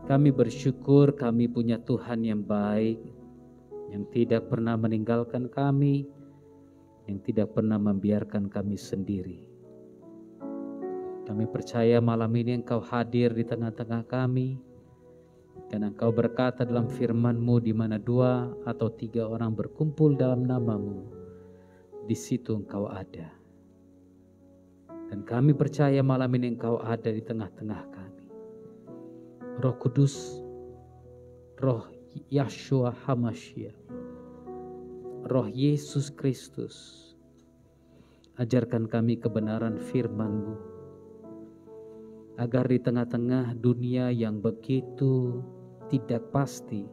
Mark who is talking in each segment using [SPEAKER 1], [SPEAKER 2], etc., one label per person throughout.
[SPEAKER 1] Kami bersyukur kami punya Tuhan yang baik, yang tidak pernah meninggalkan kami, yang tidak pernah membiarkan kami sendiri. Kami percaya malam ini Engkau hadir di tengah-tengah kami, dan Engkau berkata dalam firman-Mu, di mana 2 atau 3 orang berkumpul dalam nama-Mu, di situ Engkau ada. Dan kami percaya malam ini Engkau ada di tengah-tengah kami. Roh Kudus, Roh Yahshua HaMashiach, Roh Yesus Kristus, ajarkan kami kebenaran firman-Mu, agar di tengah-tengah dunia yang begitu tidak pasti,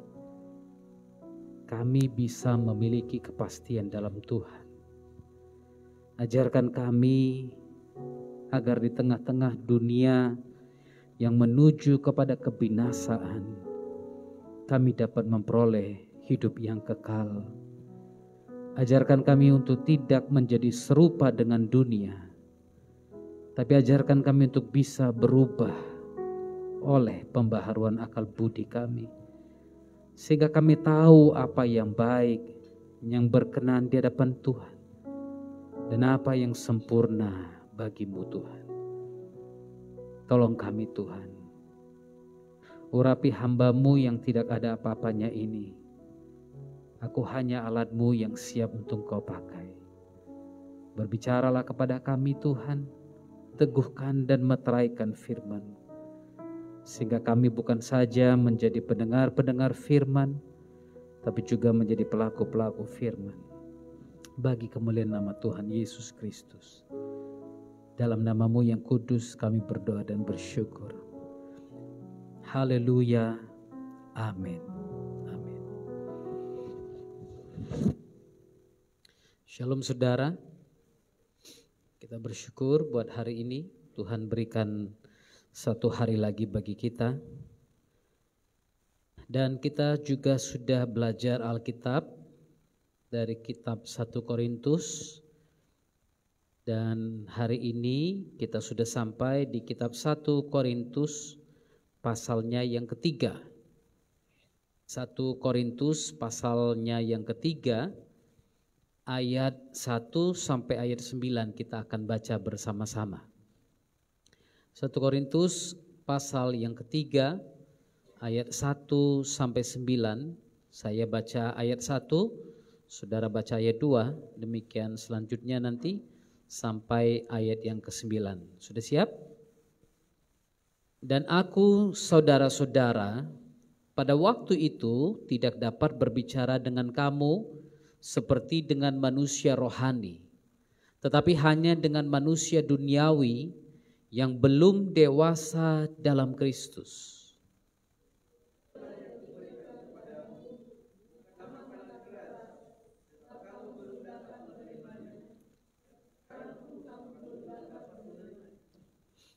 [SPEAKER 1] kami bisa memiliki kepastian dalam Tuhan. Ajarkan kami agar di tengah-tengah dunia yang menuju kepada kebinasaan, kami dapat memperoleh hidup yang kekal. Ajarkan kami untuk tidak menjadi serupa dengan dunia, tapi ajarkan kami untuk bisa berubah oleh pembaharuan akal budi kami, sehingga kami tahu apa yang baik, yang berkenan di hadapan Tuhan, dan apa yang sempurna bagi-Mu Tuhan. Tolong kami Tuhan, urapi hamba-Mu yang tidak ada apa-apanya ini. Aku hanya alat-Mu yang siap untuk Kau pakai. Berbicaralah kepada kami Tuhan, teguhkan dan meteraikan firman, sehingga kami bukan saja menjadi pendengar-pendengar firman, tapi juga menjadi pelaku-pelaku firman, bagi kemuliaan nama Tuhan Yesus Kristus. Dalam nama-Mu yang kudus kami berdoa dan bersyukur. Haleluya. Amin. Amin. Shalom saudara. Kita bersyukur buat hari ini Tuhan berikan satu hari lagi bagi kita. Dan kita juga sudah belajar Alkitab dari kitab 1 Korintus. Dan hari ini kita sudah sampai di kitab 1 Korintus pasalnya yang ketiga. 1 Korintus pasalnya yang ketiga, ayat 1 sampai ayat 9 kita akan baca bersama-sama. 1 Korintus pasal yang ketiga, ayat 1 sampai 9. Saya baca ayat 1, saudara baca ayat 2, demikian selanjutnya nanti sampai ayat yang ke-9. Sudah siap? Dan aku, saudara-saudara, pada waktu itu tidak dapat berbicara dengan kamu seperti dengan manusia rohani, tetapi hanya dengan manusia duniawi yang belum dewasa dalam Kristus.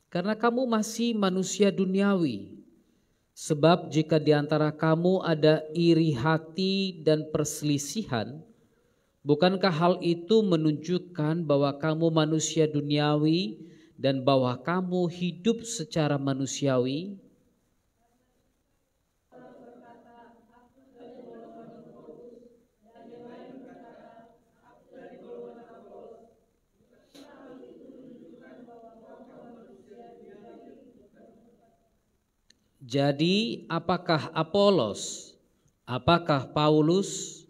[SPEAKER 1] Karena kamu masih manusia duniawi, sebab jika di antara kamu ada iri hati dan perselisihan, bukankah hal itu menunjukkan bahwa kamu manusia duniawi dan bahwa kamu hidup secara manusiawi? Jadi apakah Apolos, apakah Paulus,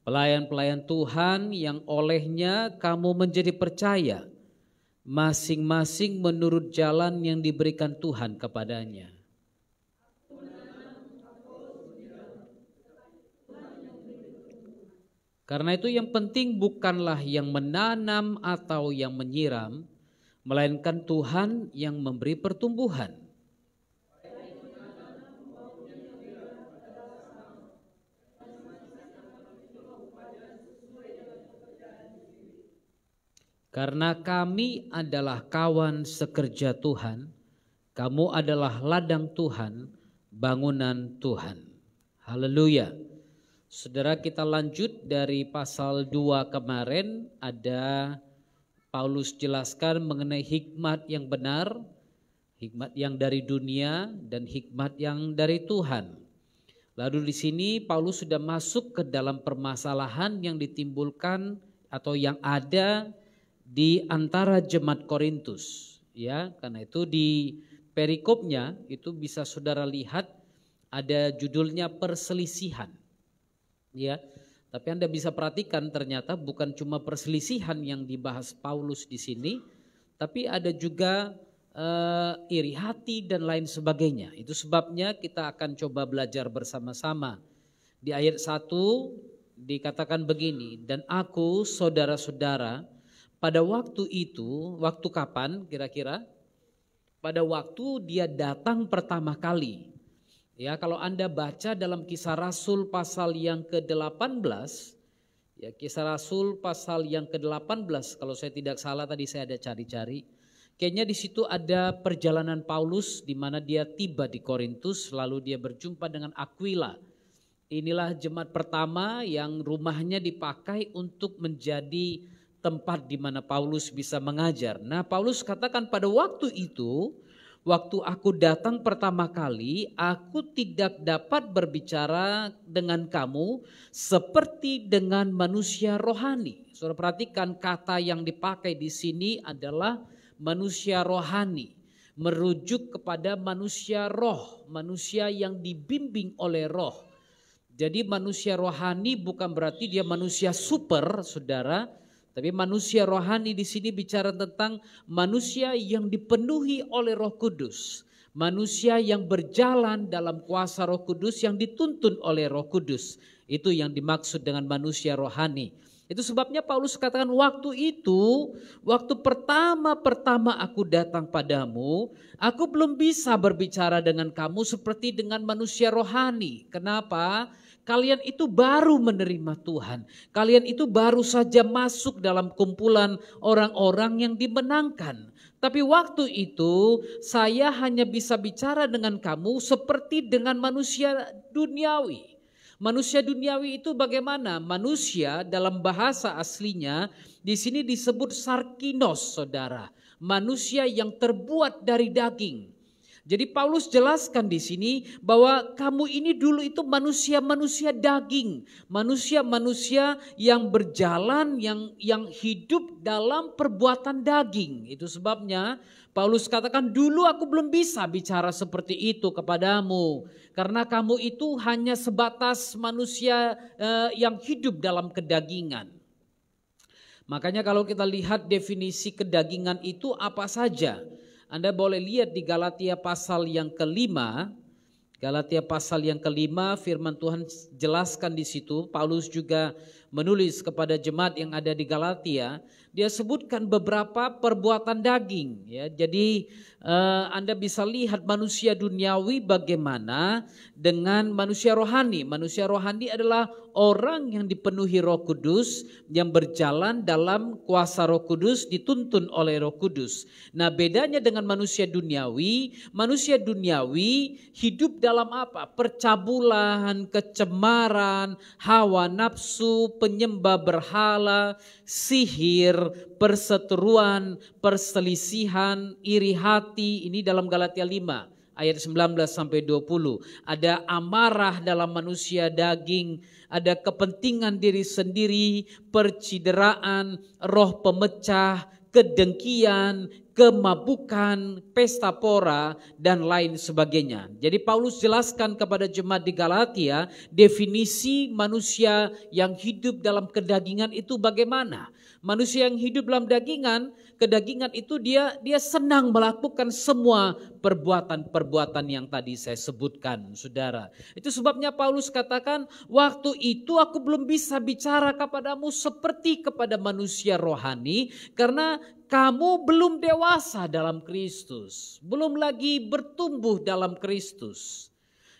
[SPEAKER 1] pelayan-pelayan Tuhan yang olehnya kamu menjadi percaya, masing-masing menurut jalan yang diberikan Tuhan kepadanya? Karena itu yang penting bukanlah yang menanam atau yang menyiram, melainkan Tuhan yang memberi pertumbuhan. Karena kami adalah kawan sekerja Tuhan, kamu adalah ladang Tuhan, bangunan Tuhan. Haleluya. Saudara, kita lanjut dari pasal 2 kemarin, ada Paulus jelaskan mengenai hikmat yang benar, Hikmat yang dari dunia dan hikmat yang dari Tuhan. Lalu di sini Paulus sudah masuk ke dalam permasalahan yang ditimbulkan atau yang ada di antara jemaat Korintus, ya. Karena itu di perikopnya itu bisa saudara lihat ada judulnya perselisihan, ya. Tapi Anda bisa perhatikan ternyata bukan cuma perselisihan yang dibahas Paulus di sini, tapi ada juga iri hati dan lain sebagainya. Itu sebabnya kita akan coba belajar bersama-sama. Di ayat 1 dikatakan begini, dan aku saudara-saudara pada waktu itu, waktu kapan kira-kira? Pada waktu dia datang pertama kali. Ya, kalau Anda baca dalam Kisah Rasul pasal yang ke-18, ya, Kisah Rasul pasal yang ke-18, kalau saya tidak salah tadi saya ada cari-cari. Kayaknya di situ ada perjalanan Paulus di mana dia tiba di Korintus, lalu dia berjumpa dengan Aquila. Inilah jemaat pertama yang rumahnya dipakai untuk menjadi tempat di mana Paulus bisa mengajar. Nah, Paulus katakan pada waktu itu, waktu aku datang pertama kali, aku tidak dapat berbicara dengan kamu seperti dengan manusia rohani. Saudara perhatikan kata yang dipakai di sini adalah manusia rohani, merujuk kepada manusia roh, manusia yang dibimbing oleh roh. Jadi manusia rohani bukan berarti dia manusia super, saudara, tapi manusia rohani di sini bicara tentang manusia yang dipenuhi oleh Roh Kudus, manusia yang berjalan dalam kuasa Roh Kudus, yang dituntun oleh Roh Kudus. Itu yang dimaksud dengan manusia rohani. Itu sebabnya Paulus katakan waktu itu, waktu pertama aku datang padamu, aku belum bisa berbicara dengan kamu seperti dengan manusia rohani. Kenapa? Kalian itu baru menerima Tuhan. Kalian itu baru saja masuk dalam kumpulan orang-orang yang dimenangkan. Tapi waktu itu saya hanya bisa bicara dengan kamu seperti dengan manusia duniawi. Manusia duniawi itu bagaimana? Manusia dalam bahasa aslinya di sini disebut sarkinos, saudara. Manusia yang terbuat dari daging. Jadi Paulus jelaskan di sini bahwa kamu ini dulu itu manusia-manusia daging, manusia-manusia yang berjalan, yang hidup dalam perbuatan daging. Itu sebabnya Paulus katakan dulu aku belum bisa bicara seperti itu kepadamu, karena kamu itu hanya sebatas manusia yang hidup dalam kedagingan. Makanya kalau kita lihat definisi kedagingan itu apa saja, Anda boleh lihat di Galatia pasal yang kelima. Galatia pasal yang kelima, firman Tuhan jelaskan di situ. Paulus juga menulis kepada jemaat yang ada di Galatia. Dia sebutkan beberapa perbuatan daging. Ya, jadi Anda bisa lihat manusia duniawi bagaimana dengan manusia rohani. Manusia rohani adalah orang yang dipenuhi Roh Kudus, yang berjalan dalam kuasa Roh Kudus, dituntun oleh Roh Kudus. Nah, bedanya dengan manusia duniawi hidup dalam apa? Percabulan, kecemaran, hawa nafsu, penyembah berhala, sihir, perseteruan, perselisihan, iri hati. Ini dalam Galatia 5 ayat 19 sampai 20. Ada amarah dalam manusia daging, ada kepentingan diri sendiri, percideraan, roh pemecah, kedengkian, kemabukan, pesta pora, dan lain sebagainya. Jadi Paulus jelaskan kepada jemaat di Galatia definisi manusia yang hidup dalam kedagingan itu bagaimana. Manusia yang hidup dalam kedagingan itu dia senang melakukan semua perbuatan-perbuatan yang tadi saya sebutkan, saudara. Itu sebabnya Paulus katakan, waktu itu aku belum bisa bicara kepadamu seperti kepada manusia rohani, karena kamu belum dewasa dalam Kristus, belum lagi bertumbuh dalam Kristus.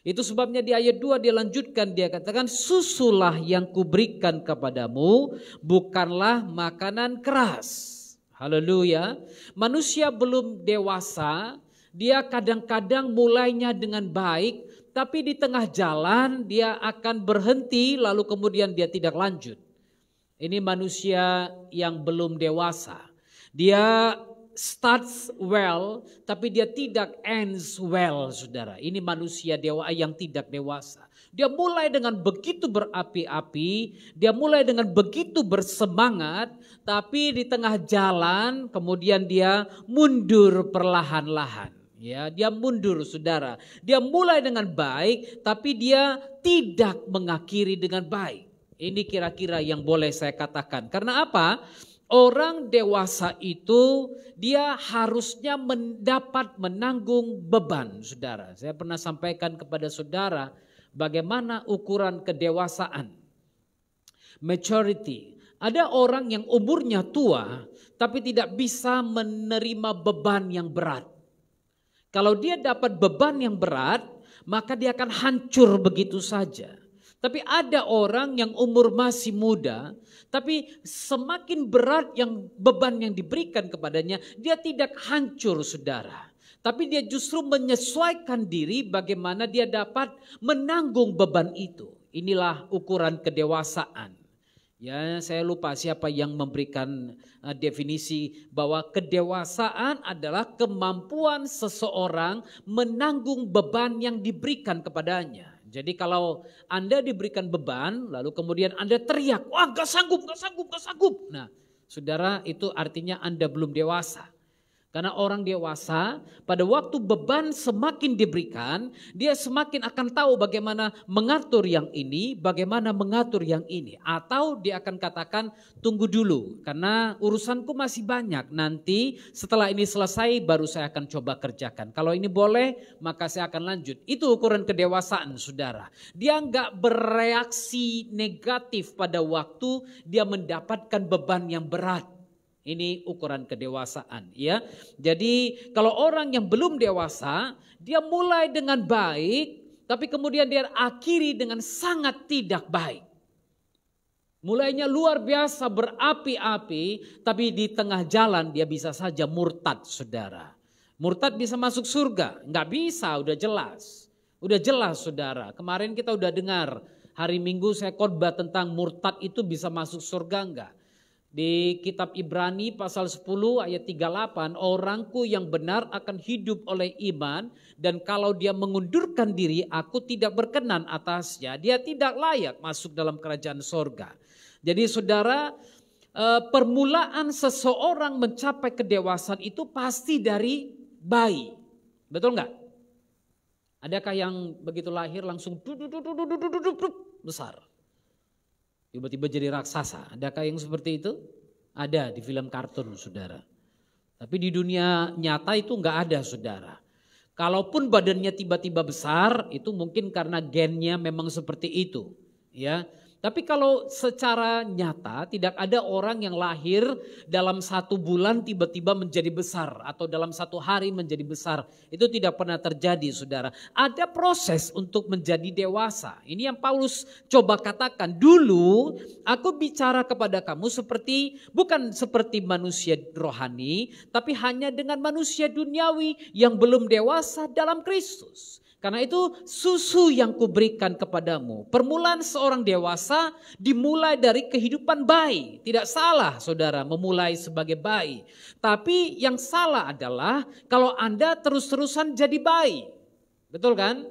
[SPEAKER 1] Itu sebabnya di ayat 2 dia lanjutkan, dia katakan, susulah yang kuberikan kepadamu, bukanlah makanan keras. Haleluya. Manusia belum dewasa, dia kadang-kadang mulainya dengan baik, tapi di tengah jalan dia akan berhenti lalu kemudian dia tidak lanjut. Ini manusia yang belum dewasa. Dia
[SPEAKER 2] starts well, tapi dia tidak ends well, saudara. Ini manusia yang tidak dewasa. Dia mulai dengan begitu berapi-api, dia mulai dengan begitu bersemangat, tapi di tengah jalan kemudian dia mundur perlahan-lahan. Ya, dia mundur, saudara. Dia mulai dengan baik, tapi dia tidak mengakhiri dengan baik. Ini kira-kira yang boleh saya katakan. Karena apa? Orang dewasa itu dia harusnya mendapat menanggung beban, saudara. Saya pernah sampaikan kepada saudara bagaimana ukuran kedewasaan. Maturity. Ada orang yang umurnya tua tapi tidak bisa menerima beban yang berat. Kalau dia dapat beban yang berat, maka dia akan hancur begitu saja. Tapi ada orang yang umur masih muda, tapi semakin berat beban yang diberikan kepadanya, dia tidak hancur, saudara. Tapi dia justru menyesuaikan diri bagaimana dia dapat menanggung beban itu. Inilah ukuran kedewasaan. Ya, saya lupa siapa yang memberikan definisi bahwa kedewasaan adalah kemampuan seseorang menanggung beban yang diberikan kepadanya. Jadi kalau Anda diberikan beban, lalu kemudian Anda teriak, wah gak sanggup. Nah, saudara, itu artinya Anda belum dewasa. Karena orang dewasa pada waktu beban semakin diberikan, dia semakin akan tahu bagaimana mengatur yang ini, bagaimana mengatur yang ini. Atau dia akan katakan tunggu dulu karena urusanku masih banyak. Nanti setelah ini selesai baru saya akan coba kerjakan. Kalau ini boleh maka saya akan lanjut. Itu ukuran kedewasaan, saudara. Dia enggak bereaksi negatif pada waktu dia mendapatkan beban yang berat. Ini ukuran kedewasaan, ya. Jadi kalau orang yang belum dewasa, dia mulai dengan baik, tapi kemudian dia akhiri dengan sangat tidak baik. Mulainya luar biasa berapi-api, tapi di tengah jalan dia bisa saja murtad, saudara. Murtad bisa masuk surga? Enggak bisa, udah jelas. Udah jelas, saudara. Kemarin kita udah dengar, hari Minggu saya khotbah tentang murtad itu bisa masuk surga enggak? Di kitab Ibrani pasal 10 ayat 38, orangku yang benar akan hidup oleh iman dan kalau dia mengundurkan diri aku tidak berkenan atasnya, dia tidak layak masuk dalam kerajaan sorga. Jadi saudara, permulaan seseorang mencapai kedewasaan itu pasti dari bayi, betul enggak? Adakah yang begitu lahir langsung besar? Tiba-tiba jadi raksasa. Adakah yang seperti itu? Ada di film kartun, saudara. Tapi di dunia nyata itu enggak ada, saudara. Kalaupun badannya tiba-tiba besar, itu mungkin karena gennya memang seperti itu, ya. Tapi kalau secara nyata tidak ada orang yang lahir dalam 1 bulan tiba-tiba menjadi besar atau dalam 1 hari menjadi besar. Itu tidak pernah terjadi, saudara. Ada proses untuk menjadi dewasa. Ini yang Paulus coba katakan. Dulu aku bicara kepada kamu bukan seperti manusia rohani, tapi hanya dengan manusia duniawi yang belum dewasa dalam Kristus. Karena itu susu yang kuberikan kepadamu. Permulaan seorang dewasa dimulai dari kehidupan bayi. Tidak salah, saudara, memulai sebagai bayi. Tapi yang salah adalah kalau Anda terus-terusan jadi bayi. Betul kan?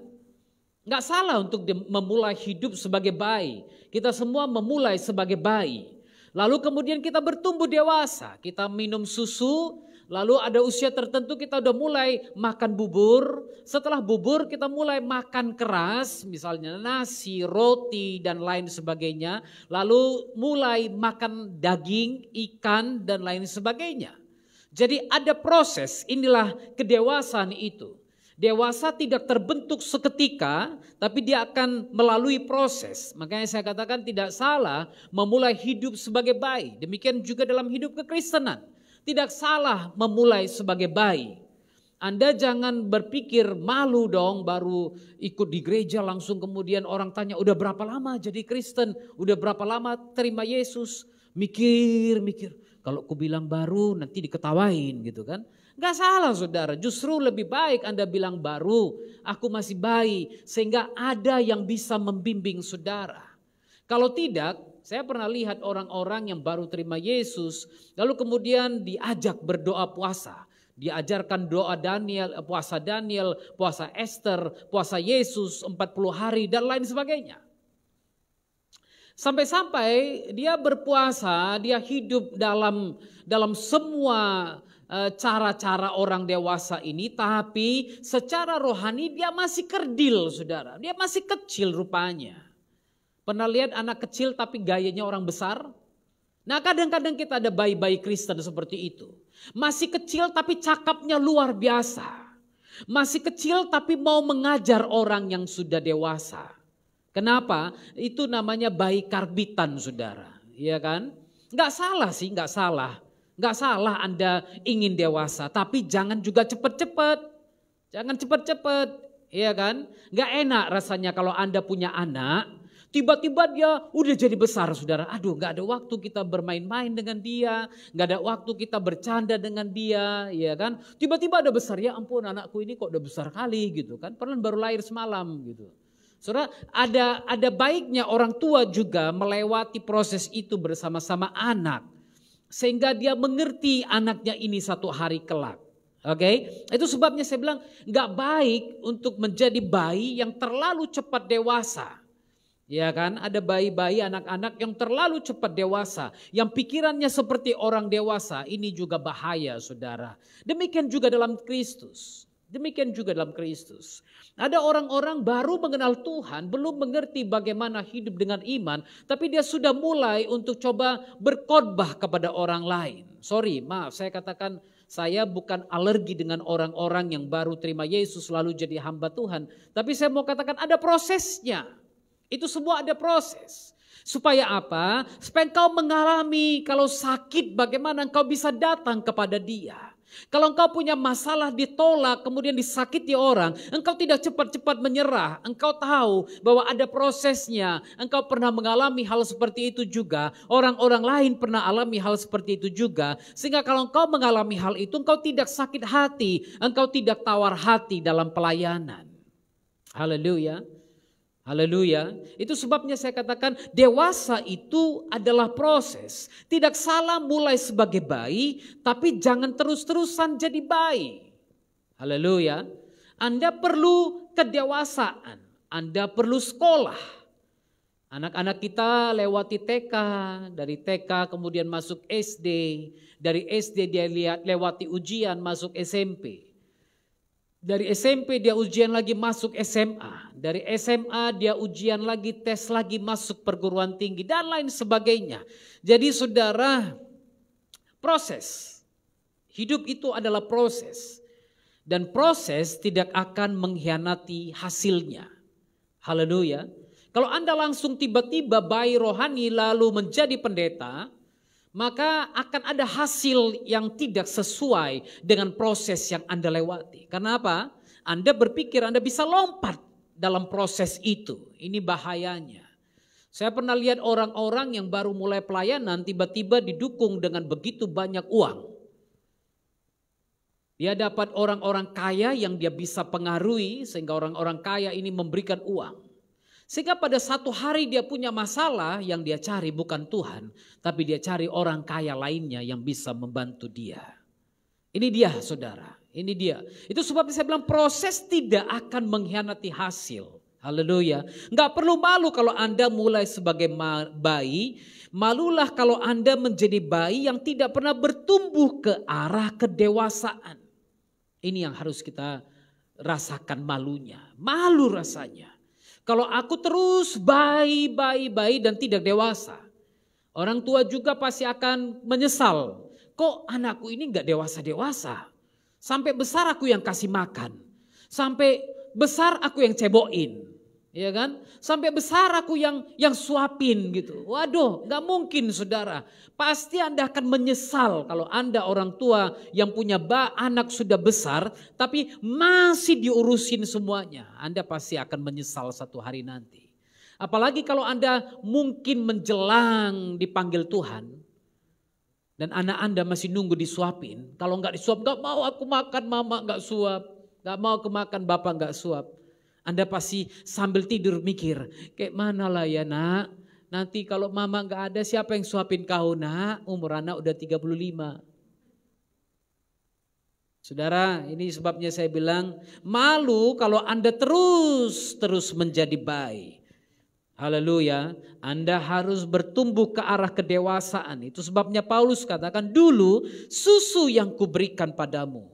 [SPEAKER 2] Enggak salah untuk memulai hidup sebagai bayi. Kita semua memulai sebagai bayi. Lalu kemudian kita bertumbuh dewasa. Kita minum susu. Lalu ada usia tertentu kita udah mulai makan bubur. Setelah bubur kita mulai makan keras, misalnya nasi, roti dan lain sebagainya. Lalu mulai makan daging, ikan dan lain sebagainya. Jadi ada proses, inilah kedewasaan itu. Dewasa tidak terbentuk seketika, tapi dia akan melalui proses. Makanya saya katakan tidak salah memulai hidup sebagai bayi. Demikian juga dalam hidup kekristenan. Tidak salah memulai sebagai bayi. Anda jangan berpikir malu dong baru ikut di gereja langsung kemudian orang tanya udah berapa lama jadi Kristen, udah berapa lama terima Yesus. Mikir. Kalau aku bilang baru nanti diketawain gitu kan. Gak salah, saudara, justru lebih baik Anda bilang baru, aku masih bayi, sehingga ada yang bisa membimbing saudara. Kalau tidak, Saya pernah lihat orang-orang yang baru terima Yesus, lalu kemudian diajak berdoa puasa. Diajarkan doa Daniel, puasa Esther, puasa Yesus 40 hari dan lain sebagainya. Sampai-sampai dia berpuasa, dia hidup dalam semua cara-cara orang dewasa ini, tapi secara rohani dia masih kerdil, saudara. Dia masih kecil rupanya. Pernah lihat anak kecil tapi gayanya orang besar? Nah, kadang-kadang kita ada bayi-bayi Kristen seperti itu. Masih kecil tapi cakapnya luar biasa. Masih kecil tapi mau mengajar orang yang sudah dewasa. Kenapa? Itu namanya bayi karbitan, saudara. Iya kan? Nggak salah sih, nggak salah. Nggak salah Anda ingin dewasa, tapi jangan juga cepat-cepat. Jangan cepat-cepat, iya kan? Nggak enak rasanya kalau Anda punya anak, tiba-tiba dia udah jadi besar, saudara. Aduh, nggak ada waktu kita bermain-main dengan dia, nggak ada waktu kita bercanda dengan dia, iya kan? Tiba-tiba ada besar, ya ampun anakku ini kok udah besar kali gitu kan? Padahal baru lahir semalam gitu. Saudara, ada baiknya orang tua juga melewati proses itu bersama-sama anak. Sehingga dia mengerti anaknya ini satu hari kelak. Oke, itu sebabnya saya bilang gak baik untuk menjadi bayi yang terlalu cepat dewasa. Ya kan, ada bayi-bayi anak-anak yang terlalu cepat dewasa. Yang pikirannya seperti orang dewasa, ini juga bahaya, saudara. Demikian juga dalam Kristus. Ada orang-orang baru mengenal Tuhan, belum mengerti bagaimana hidup dengan iman, tapi dia sudah mulai untuk coba berkhotbah kepada orang lain. Maaf, saya katakan saya bukan alergi dengan orang-orang yang baru terima Yesus lalu jadi hamba Tuhan. Tapi saya mau katakan ada prosesnya. Itu semua ada proses. Supaya apa? Supaya engkau mengalami kalau sakit bagaimana engkau bisa datang kepada dia. Kalau engkau punya masalah ditolak kemudian disakiti orang, engkau tidak cepat-cepat menyerah. Engkau tahu bahwa ada prosesnya. Engkau pernah mengalami hal seperti itu juga. Orang-orang lain pernah alami hal seperti itu juga. Sehingga kalau engkau mengalami hal itu, engkau tidak sakit hati. Engkau tidak tawar hati dalam pelayanan. Haleluya. Haleluya. Itu sebabnya saya katakan dewasa itu adalah proses. Tidak salah mulai sebagai bayi, tapi jangan terus-terusan jadi bayi. Haleluya. Anda perlu kedewasaan. Anda perlu sekolah. Anak-anak kita lewati TK, dari TK kemudian masuk SD. Dari SD dia lewati ujian masuk SMP. Dari SMP dia ujian lagi masuk SMA. Dari SMA dia ujian lagi, tes lagi masuk perguruan tinggi dan lain sebagainya. Jadi saudara, proses. Hidup itu adalah proses. Dan proses tidak akan mengkhianati hasilnya. Haleluya. Kalau Anda langsung tiba-tiba bayi rohani lalu menjadi pendeta, maka akan ada hasil yang tidak sesuai dengan proses yang Anda lewati. Karena apa? Anda berpikir Anda bisa lompat dalam proses itu. Ini bahayanya. Saya pernah lihat orang-orang yang baru mulai pelayanan tiba-tiba didukung dengan begitu banyak uang. Dia dapat orang-orang kaya yang dia bisa pengaruhi sehingga orang-orang kaya ini memberikan uang. Sehingga pada satu hari dia punya masalah yang dia cari bukan Tuhan. Tapi dia cari orang kaya lainnya yang bisa membantu dia. Ini dia saudara, ini dia. Itu sebabnya saya bilang proses tidak akan mengkhianati hasil. Haleluya. Enggak perlu malu kalau Anda mulai sebagai bayi. Malulah kalau Anda menjadi bayi yang tidak pernah bertumbuh ke arah kedewasaan. Ini yang harus kita rasakan malunya. Malu rasanya. Kalau aku terus bayi dan tidak dewasa. Orang tua juga pasti akan menyesal. Kok anakku ini gak dewasa-dewasa? Sampai besar aku yang kasih makan. Sampai besar aku yang cebokin. Ya kan? Sampai besar aku yang suapin gitu. Waduh, gak mungkin saudara. Pasti Anda akan menyesal kalau Anda orang tua yang punya anak sudah besar tapi masih diurusin semuanya. Anda pasti akan menyesal satu hari nanti. Apalagi kalau Anda mungkin menjelang dipanggil Tuhan dan anak Anda masih nunggu disuapin. Kalau gak disuap, gak mau aku makan, mama gak suap. Gak mau aku makan, bapak gak suap. Anda pasti sambil tidur mikir, kayak mana lah ya nak, nanti kalau mama gak ada siapa yang suapin kau? Nak, umur anak udah 35. Saudara, ini sebabnya saya bilang malu kalau Anda terus menjadi bayi. Haleluya, Anda harus bertumbuh ke arah kedewasaan. Itu sebabnya Paulus katakan dulu susu yang kuberikan padamu.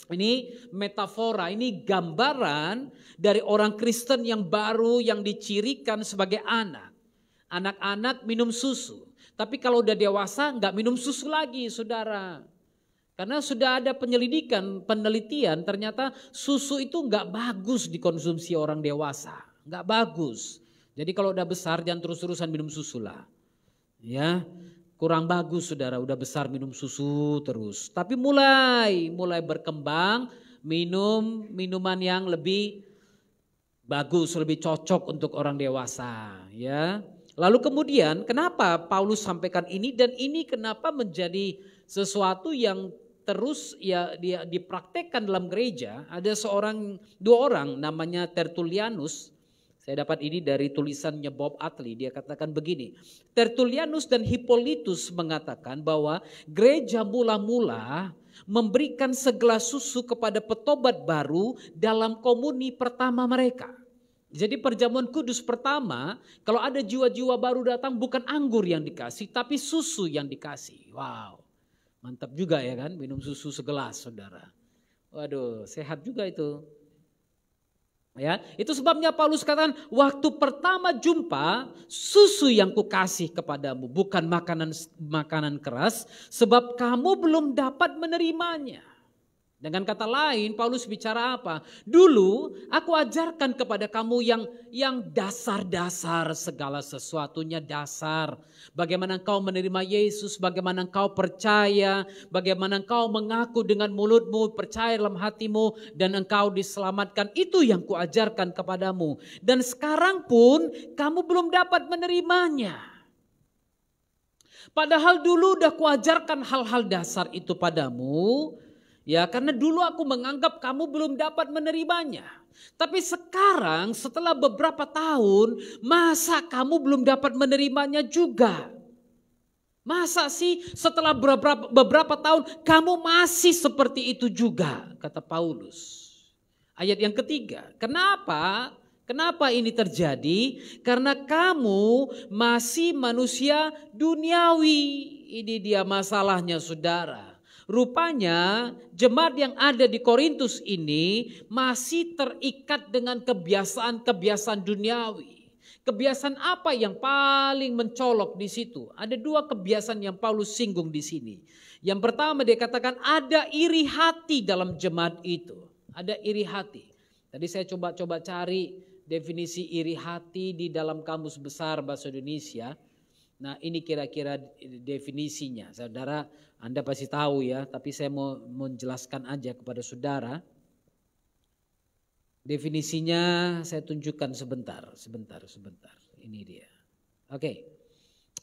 [SPEAKER 2] Ini metafora, ini gambaran dari orang Kristen yang baru yang dicirikan sebagai anak. Anak-anak minum susu. Tapi kalau udah dewasa nggak minum susu lagi, saudara. Karena sudah ada penelitian ternyata susu itu nggak bagus dikonsumsi orang dewasa, nggak bagus. Jadi kalau udah besar jangan terus-terusan minum susu lah, ya kurang bagus saudara. Udah besar minum susu terus, tapi mulai berkembang minum minuman yang lebih bagus, lebih cocok untuk orang dewasa, ya. Lalu kemudian kenapa Paulus sampaikan ini dan ini kenapa menjadi sesuatu yang terus ya dia dipraktekkan dalam gereja. Ada dua orang namanya Tertullianus. Saya dapat ini dari tulisannya Bob Utley. Dia katakan begini, Tertullianus dan Hippolytus mengatakan bahwa gereja mula-mula memberikan segelas susu kepada petobat baru dalam komuni pertama mereka. Jadi perjamuan kudus pertama, kalau ada jiwa-jiwa baru datang bukan anggur yang dikasih tapi susu yang dikasih. Wow. Mantap juga ya kan, minum susu segelas saudara. Waduh, sehat juga itu. Ya, itu sebabnya Paulus katakan waktu pertama jumpa susu yang kukasih kepadamu bukan makanan keras sebab kamu belum dapat menerimanya. Dengan kata lain Paulus bicara apa? Dulu aku ajarkan kepada kamu yang dasar-dasar segala sesuatunya dasar. Bagaimana engkau menerima Yesus, bagaimana engkau percaya, bagaimana engkau mengaku dengan mulutmu, percaya dalam hatimu dan engkau diselamatkan. Itu yang kuajarkan kepadamu. Dan sekarang pun kamu belum dapat menerimanya. Padahal dulu udah kuajarkan hal-hal dasar itu padamu. Ya, karena dulu aku menganggap kamu belum dapat menerimanya. Tapi sekarang setelah beberapa tahun, masa kamu belum dapat menerimanya juga? Masa sih setelah beberapa tahun kamu masih seperti itu juga? Kata Paulus. Ayat yang ketiga, Kenapa ini terjadi? Karena kamu masih manusia duniawi. Ini dia masalahnya saudara. Rupanya jemaat yang ada di Korintus ini masih terikat dengan kebiasaan-kebiasaan duniawi. Kebiasaan apa yang paling mencolok di situ? Ada dua kebiasaan yang Paulus singgung di sini. Yang pertama dia katakan ada iri hati dalam jemaat itu. Ada iri hati. Tadi saya coba cari definisi iri hati di dalam Kamus Besar Bahasa Indonesia. Nah ini kira-kira definisinya. Saudara Anda pasti tahu ya, tapi saya mau menjelaskan aja kepada saudara. Definisinya saya tunjukkan sebentar. Ini dia. Oke.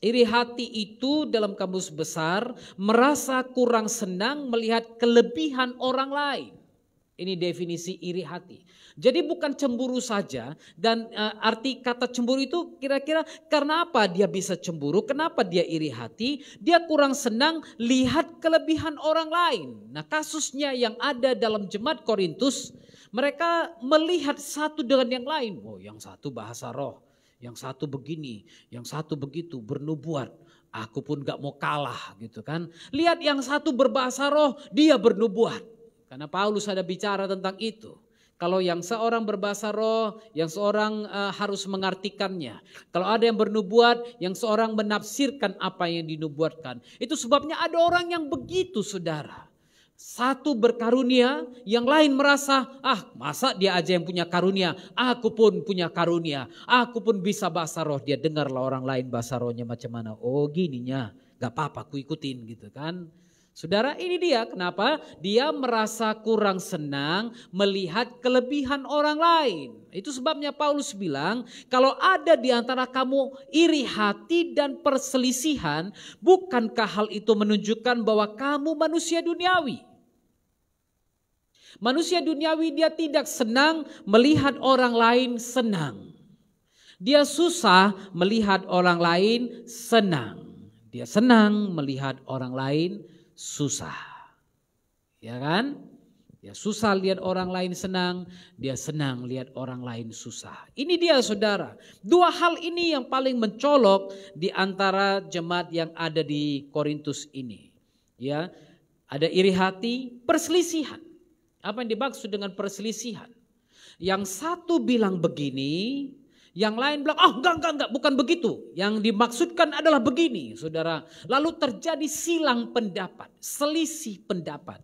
[SPEAKER 2] Iri hati itu dalam Kamus Besar merasa kurang senang melihat kelebihan orang lain. Ini definisi iri hati. Jadi bukan cemburu saja dan arti kata cemburu itu kira-kira karena apa dia bisa cemburu, kenapa dia iri hati, dia kurang senang lihat kelebihan orang lain. Nah kasusnya yang ada dalam jemaat Korintus, mereka melihat satu dengan yang lain. Oh yang satu bahasa roh, yang satu begini, yang satu begitu, bernubuat. Aku pun gak mau kalah gitu kan. Lihat yang satu berbahasa roh, dia bernubuat. Karena Paulus ada bicara tentang itu. Kalau yang seorang berbahasa roh, yang seorang harus mengartikannya. Kalau ada yang bernubuat, yang seorang menafsirkan apa yang dinubuatkan. Itu sebabnya ada orang yang begitu saudara. Satu berkarunia, yang lain merasa, masa dia aja yang punya karunia, aku pun punya karunia. Aku pun bisa bahasa roh, dia dengarlah orang lain bahasa rohnya macam mana. Oh gininya, gak apa-apa aku ikutin gitu kan. Saudara ini dia kenapa dia merasa kurang senang melihat kelebihan orang lain. Itu sebabnya Paulus bilang kalau ada di antara kamu iri hati dan perselisihan, bukankah hal itu menunjukkan bahwa kamu manusia duniawi? Manusia duniawi dia tidak senang melihat orang lain senang. Dia susah melihat orang lain senang. Dia senang melihat orang lain susah. Ya kan? Dia susah lihat orang lain senang, dia senang lihat orang lain susah. Ini dia saudara. Dua hal ini yang paling mencolok di antara jemaat yang ada di Korintus ini. Ya, ada iri hati, perselisihan. Apa yang dimaksud dengan perselisihan? Yang satu bilang begini, yang lain bilang, oh enggak, bukan begitu. Yang dimaksudkan adalah begini, saudara. Lalu terjadi silang pendapat, selisih pendapat.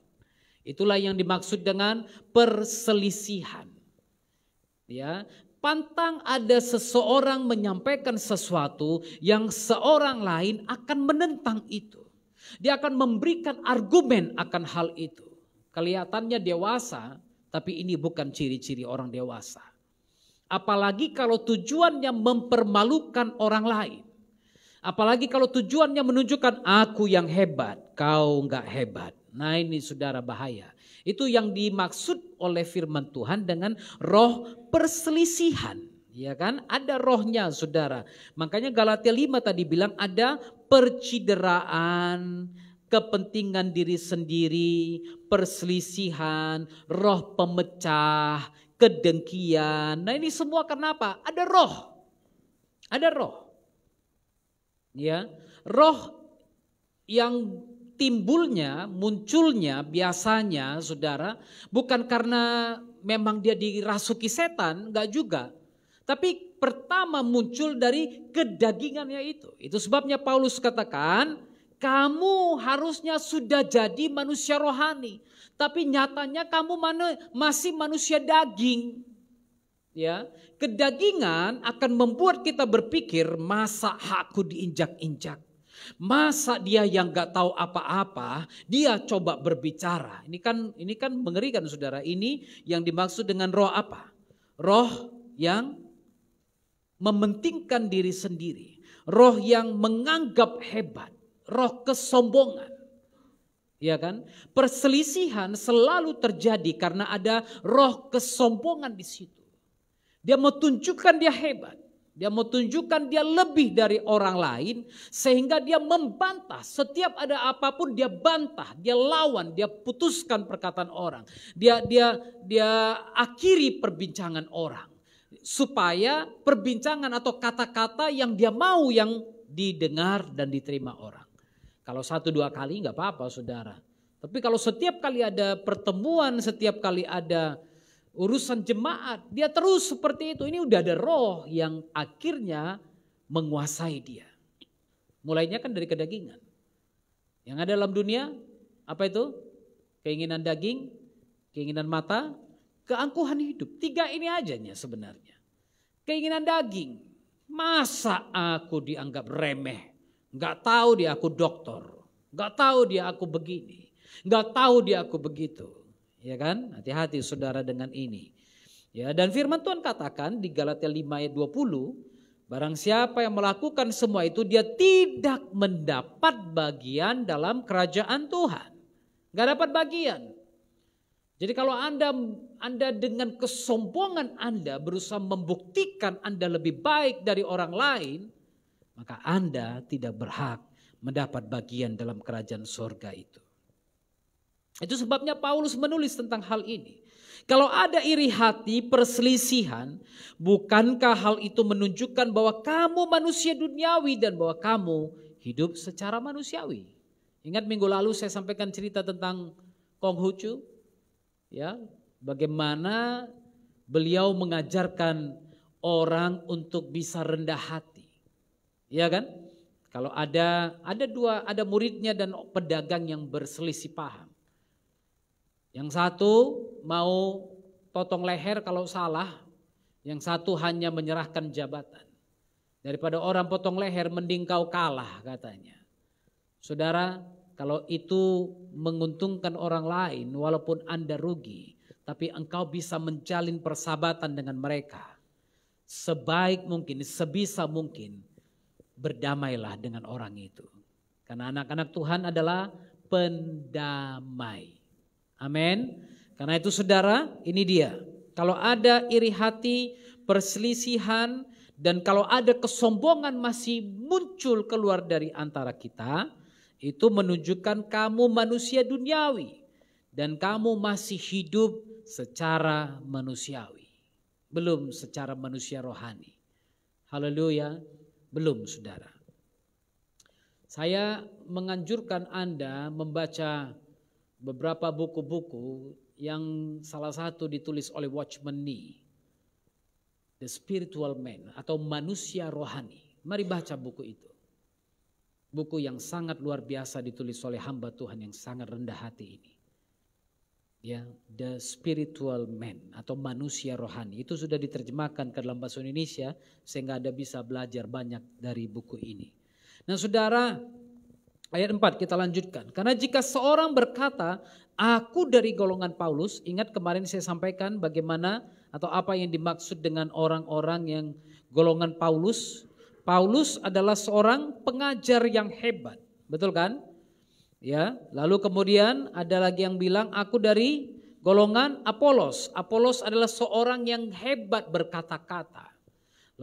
[SPEAKER 2] Itulah yang dimaksud dengan perselisihan. Ya, pantang ada seseorang menyampaikan sesuatu yang seorang lain akan menentang itu. Dia akan memberikan argumen akan hal itu. Kelihatannya dewasa, tapi ini bukan ciri-ciri orang dewasa. Apalagi kalau tujuannya mempermalukan orang lain. Apalagi kalau tujuannya menunjukkan aku yang hebat, kau enggak hebat. Nah ini saudara bahaya. Itu yang dimaksud oleh firman Tuhan dengan roh perselisihan. Ya kan? Ada rohnya saudara. Makanya Galatia 5 tadi bilang ada percideraan, kepentingan diri sendiri, perselisihan, roh pemecah, kedengkian. Nah ini semua kenapa? Ada roh. Ada roh. Ya, roh yang munculnya biasanya saudara bukan karena memang dia dirasuki setan, enggak juga. Tapi pertama muncul dari kedagingannya itu. Itu sebabnya Paulus katakan, kamu harusnya sudah jadi manusia rohani, tapi nyatanya kamu masih manusia daging. Ya, kedagingan akan membuat kita berpikir, masa hakku diinjak-injak? Masa dia yang gak tahu apa-apa, dia coba berbicara. Ini kan mengerikan saudara. Ini yang dimaksud dengan roh apa? Roh yang mementingkan diri sendiri. Roh yang menganggap hebat. Roh kesombongan. Ya kan? Perselisihan selalu terjadi karena ada roh kesombongan di situ. Dia mau tunjukkan dia hebat. Dia mau tunjukkan dia lebih dari orang lain sehingga dia membantah. Setiap ada apapun dia bantah, dia lawan, dia putuskan perkataan orang. Dia akhiri perbincangan orang supaya perbincangan atau kata-kata yang dia mau yang didengar dan diterima orang. Kalau 1-2 kali nggak apa-apa saudara. Tapi kalau setiap kali ada pertemuan, setiap kali ada urusan jemaat, dia terus seperti itu. Ini udah ada roh yang akhirnya menguasai dia. Mulainya kan dari kedagingan. Yang ada dalam dunia, apa itu? Keinginan daging, keinginan mata, keangkuhan hidup. 3 ini ajanya sebenarnya. Keinginan daging, masa aku dianggap remeh? Gak tahu dia aku dokter, gak tahu dia aku begini, gak tahu dia aku begitu. Ya kan? Hati-hati saudara dengan ini. Ya, dan firman Tuhan katakan di Galatia 5 ayat 20, barang siapa yang melakukan semua itu dia tidak mendapat bagian dalam kerajaan Tuhan. Gak dapat bagian. Jadi kalau Anda dengan kesombongan Anda berusaha membuktikan Anda lebih baik dari orang lain, maka Anda tidak berhak mendapat bagian dalam kerajaan surga itu. Itu sebabnya Paulus menulis tentang hal ini. Kalau ada iri hati, perselisihan, bukankah hal itu menunjukkan bahwa kamu manusia duniawi dan bahwa kamu hidup secara manusiawi? Ingat minggu lalu saya sampaikan cerita tentang Konghucu, ya, bagaimana beliau mengajarkan orang untuk bisa rendah hati, ya kan? Kalau ada muridnya dan pedagang yang berselisih paham. Yang satu mau potong leher kalau salah, yang satu hanya menyerahkan jabatan. Daripada orang potong leher mending kau kalah katanya. Saudara, kalau itu menguntungkan orang lain walaupun Anda rugi, tapi engkau bisa menjalin persahabatan dengan mereka. Sebaik mungkin, sebisa mungkin berdamailah dengan orang itu. Karena anak-anak Tuhan adalah pendamai. Amin. Karena itu saudara, ini dia. Kalau ada iri hati, perselisihan, Dan kalau ada kesombongan masih muncul keluar dari antara kita, itu menunjukkan kamu manusia duniawi dan kamu masih hidup secara manusiawi, belum secara manusia rohani. Haleluya, belum saudara. Saya menganjurkan Anda membaca beberapa buku-buku yang salah satu ditulis oleh Watchman Nee, The Spiritual Man atau Manusia Rohani. Mari baca buku itu. Buku yang sangat luar biasa ditulis oleh hamba Tuhan yang sangat rendah hati ini. Ya, The Spiritual Man atau Manusia Rohani. Itu sudah diterjemahkan ke dalam bahasa Indonesia sehingga Anda bisa belajar banyak dari buku ini. Nah saudara, ayat 4 kita lanjutkan. Karena jika seorang berkata, aku dari golongan Paulus, ingat kemarin saya sampaikan bagaimana atau apa yang dimaksud dengan orang-orang yang golongan Paulus. Paulus adalah seorang pengajar yang hebat, betul kan? Ya, lalu kemudian ada lagi yang bilang aku dari golongan Apolos. Apolos adalah seorang yang hebat berkata-kata.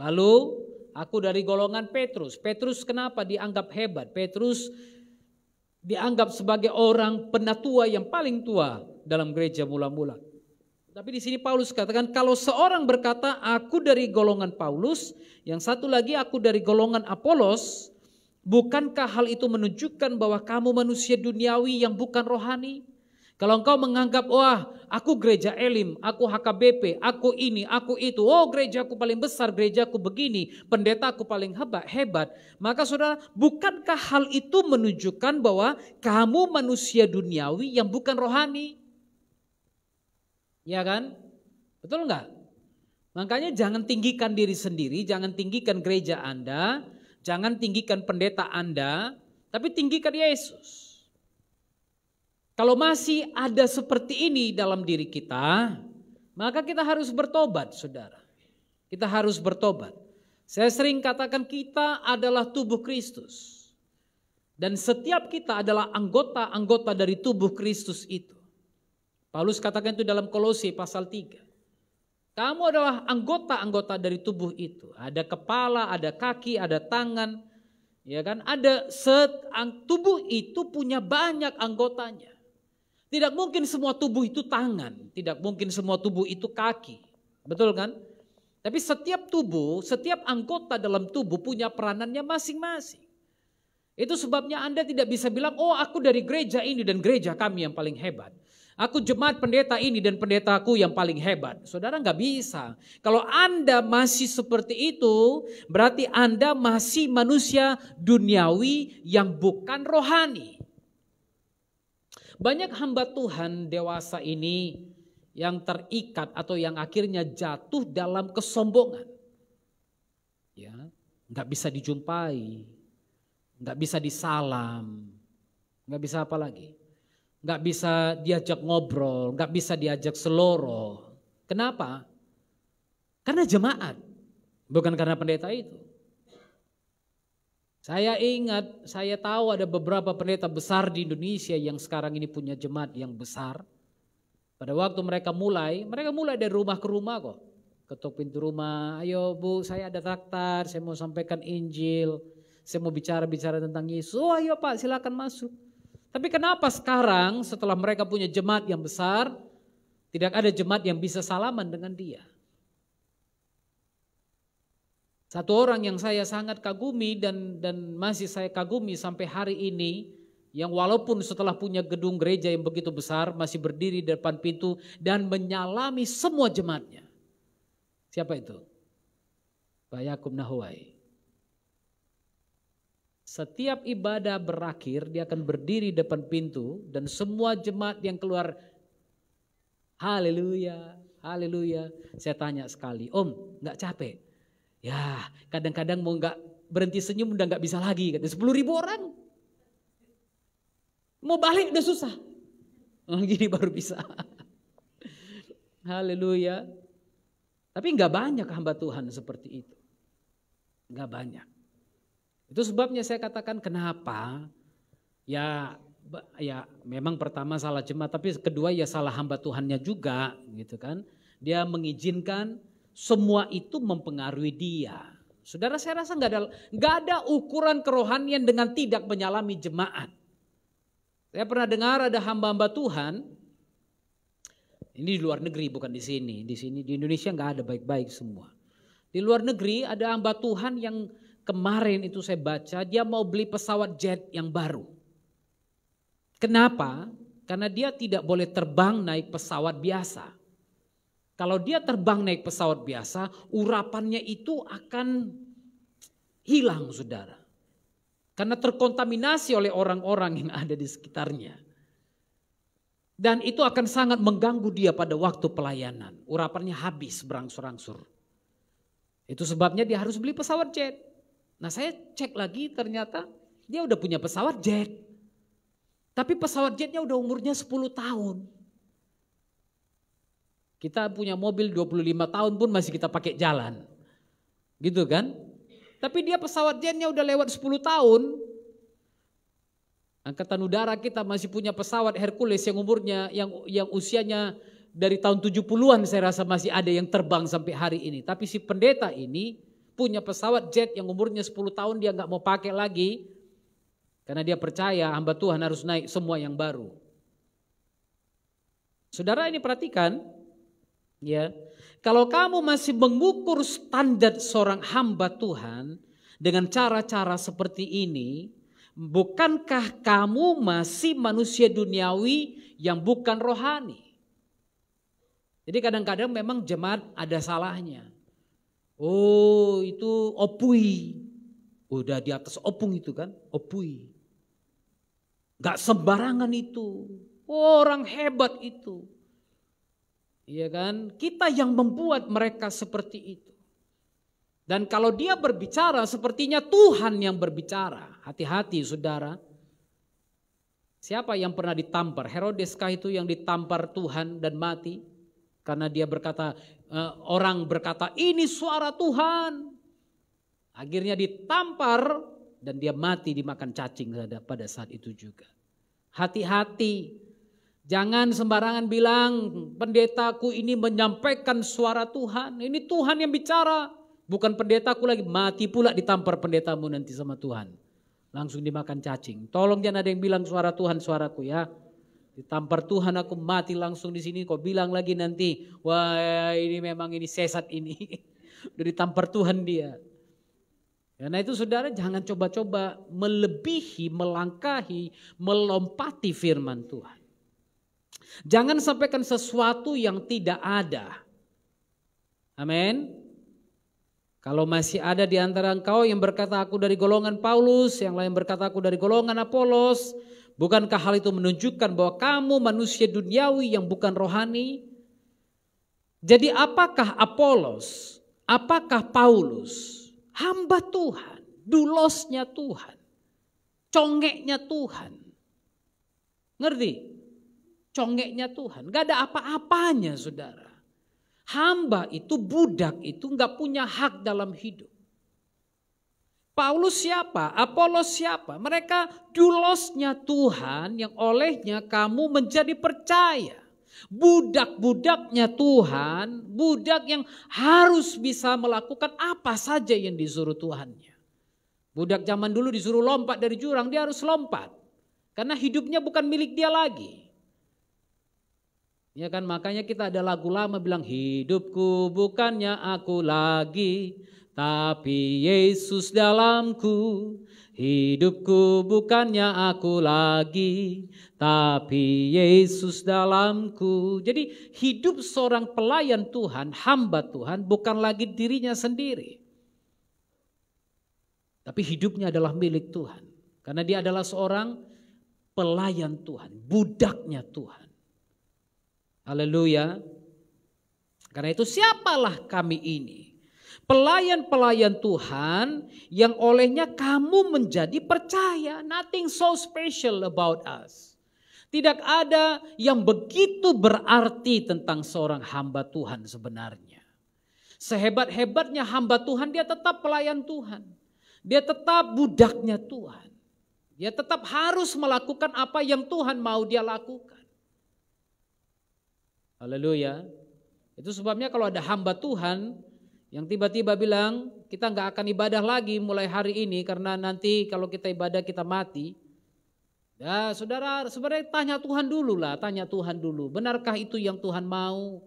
[SPEAKER 2] Lalu aku dari golongan Petrus. Petrus kenapa dianggap hebat? Petrus dianggap sebagai orang penatua yang paling tua dalam gereja mula-mula. Tapi di sini Paulus katakan kalau seorang berkata aku dari golongan Paulus, yang satu lagi aku dari golongan Apolos, bukankah hal itu menunjukkan bahwa kamu manusia duniawi yang bukan rohani? Kalau engkau menganggap wah aku gereja Elim, aku HKBP, aku ini, aku itu, oh gerejaku paling besar, gerejaku begini, pendetaku paling hebat, maka saudara bukankah hal itu menunjukkan bahwa kamu manusia duniawi yang bukan rohani? Ya kan? Betul enggak? Makanya jangan tinggikan diri sendiri, jangan tinggikan gereja Anda, jangan tinggikan pendeta Anda, tapi tinggikan Yesus. Kalau masih ada seperti ini dalam diri kita, maka kita harus bertobat, saudara. Kita harus bertobat. Saya sering katakan kita adalah tubuh Kristus. Dan setiap kita adalah anggota-anggota dari tubuh Kristus itu. Paulus katakan itu dalam Kolose pasal 3. Kamu adalah anggota-anggota dari tubuh itu. Ada kepala, ada kaki, ada tangan. Ya kan? Tubuh itu punya banyak anggotanya. Tidak mungkin semua tubuh itu tangan. Tidak mungkin semua tubuh itu kaki. Betul kan? Tapi setiap tubuh, setiap anggota dalam tubuh punya peranannya masing-masing. Itu sebabnya Anda tidak bisa bilang, oh aku dari gereja ini dan gereja kami yang paling hebat. Aku jemaat pendeta ini dan pendetaku yang paling hebat. Saudara nggak bisa. Kalau Anda masih seperti itu, berarti Anda masih manusia duniawi yang bukan rohani. Banyak hamba Tuhan dewasa ini yang terikat atau yang akhirnya jatuh dalam kesombongan. Ya, nggak bisa dijumpai, nggak bisa disalam, nggak bisa apa lagi. Nggak bisa diajak ngobrol, nggak bisa diajak seloroh. Kenapa? Karena jemaat, bukan karena pendeta itu. Saya ingat, saya tahu ada beberapa pendeta besar di Indonesia yang sekarang ini punya jemaat yang besar. Pada waktu mereka mulai dari rumah ke rumah kok. Ketuk pintu rumah, ayo Bu saya ada traktor, saya mau sampaikan Injil, saya mau bicara tentang Yesus. Oh ayo Pak silakan masuk. Tapi kenapa sekarang setelah mereka punya jemaat yang besar, tidak ada jemaat yang bisa salaman dengan dia? Satu orang yang saya sangat kagumi dan masih saya kagumi sampai hari ini, yang walaupun setelah punya gedung gereja yang begitu besar, masih berdiri di depan pintu dan menyalami semua jemaatnya. Siapa itu? Pak Yakub Nahuai. Setiap ibadah berakhir dia akan berdiri depan pintu dan semua jemaat yang keluar haleluya, haleluya. Saya tanya sekali, Om gak capek? Ya kadang-kadang mau gak berhenti senyum udah gak bisa lagi. 10.000 orang. Mau balik udah susah. Gini baru bisa. Haleluya. Tapi gak banyak hamba Tuhan seperti itu. Gak banyak. Itu sebabnya saya katakan kenapa ya memang pertama salah jemaat tapi kedua ya salah hamba Tuhannya juga gitu kan. Dia mengizinkan semua itu mempengaruhi dia. Saudara, saya rasa nggak ada ukuran kerohanian dengan tidak menyalami jemaat. Saya pernah dengar ada hamba-hamba Tuhan, ini di luar negeri bukan di sini. Di sini di Indonesia nggak ada baik-baik semua. Di luar negeri ada hamba Tuhan yang kemarin itu saya baca dia mau beli pesawat jet yang baru. Kenapa? Karena dia tidak boleh terbang naik pesawat biasa. Kalau dia terbang naik pesawat biasa, urapannya itu akan hilang, saudara. Karena terkontaminasi oleh orang-orang yang ada di sekitarnya. Dan itu akan sangat mengganggu dia pada waktu pelayanan. Urapannya habis berangsur-angsur. Itu sebabnya dia harus beli pesawat jet. Nah, saya cek lagi ternyata dia udah punya pesawat jet. Tapi pesawat jetnya udah umurnya 10 tahun. Kita punya mobil 25 tahun pun masih kita pakai jalan. Gitu kan? Tapi dia pesawat jetnya udah lewat 10 tahun. Angkatan udara kita masih punya pesawat Hercules yang umurnya yang usianya dari tahun 70-an saya rasa masih ada yang terbang sampai hari ini. Tapi si pendeta ini punya pesawat jet yang umurnya 10 tahun dia nggak mau pakai lagi. Karena dia percaya hamba Tuhan harus naik semua yang baru. Saudara, ini perhatikan. Ya, kalau kamu masih mengukur standar seorang hamba Tuhan dengan cara-cara seperti ini, bukankah kamu masih manusia duniawi yang bukan rohani? Jadi kadang-kadang memang jemaat ada salahnya. Oh, itu opui. Udah di atas opung itu kan, opui. Gak sembarangan itu. Orang hebat itu. Iya kan? Kita yang membuat mereka seperti itu. Dan kalau dia berbicara sepertinya Tuhan yang berbicara. Hati-hati, saudara. Siapa yang pernah ditampar? Herodeskah itu yang ditampar Tuhan dan mati? Karena dia berkata, orang berkata ini suara Tuhan. Akhirnya ditampar dan dia mati dimakan cacing pada saat itu juga. Hati-hati. Jangan sembarangan bilang pendetaku ini menyampaikan suara Tuhan. Ini Tuhan yang bicara. Bukan pendetaku lagi. Mati pula ditampar pendetamu nanti sama Tuhan. Langsung dimakan cacing. Tolong jangan ada yang bilang suara Tuhan suaraku ya. Ditampar Tuhan aku mati langsung di sini. Kau bilang lagi nanti. Wah ini memang ini sesat ini. Udah ditampar Tuhan dia. Karena itu saudara jangan coba-coba melebihi, melangkahi, melompati firman Tuhan. Jangan sampaikan sesuatu yang tidak ada. Amin. Kalau masih ada di antara engkau yang berkata aku dari golongan Paulus, yang lain berkata aku dari golongan Apolos, bukankah hal itu menunjukkan bahwa kamu manusia duniawi yang bukan rohani? Jadi apakah Apolos, apakah Paulus? Hamba Tuhan, dulosnya Tuhan, congeknya Tuhan. Ngerti? Congeknya Tuhan, gak ada apa-apanya saudara. Hamba itu, budak itu gak punya hak dalam hidup. Paulus siapa? Apolos siapa? Mereka dulosnya Tuhan yang olehnya kamu menjadi percaya. Budak-budaknya Tuhan, budak yang harus bisa melakukan apa saja yang disuruh Tuhannya. Budak zaman dulu disuruh lompat dari jurang, dia harus lompat. Karena hidupnya bukan milik dia lagi. Ya kan, makanya kita ada lagu lama bilang hidupku bukannya aku lagi, tapi Yesus dalamku. Hidupku bukannya aku lagi, tapi Yesus dalamku. Jadi hidup seorang pelayan Tuhan, hamba Tuhan bukan lagi dirinya sendiri. Tapi hidupnya adalah milik Tuhan. Karena dia adalah seorang pelayan Tuhan, budaknya Tuhan. Haleluya. Karena itu siapalah kami ini? Pelayan-pelayan Tuhan yang olehnya kamu menjadi percaya. Nothing so special about us. Tidak ada yang begitu berarti tentang seorang hamba Tuhan sebenarnya. Sehebat-hebatnya hamba Tuhan, dia tetap pelayan Tuhan. Dia tetap budaknya Tuhan. Dia tetap harus melakukan apa yang Tuhan mau dia lakukan. Haleluya. Itu sebabnya kalau ada hamba Tuhan yang tiba-tiba bilang kita nggak akan ibadah lagi mulai hari ini karena nanti kalau kita ibadah kita mati. Ya saudara, sebenarnya tanya Tuhan dulu lah, tanya Tuhan dulu. Benarkah itu yang Tuhan mau?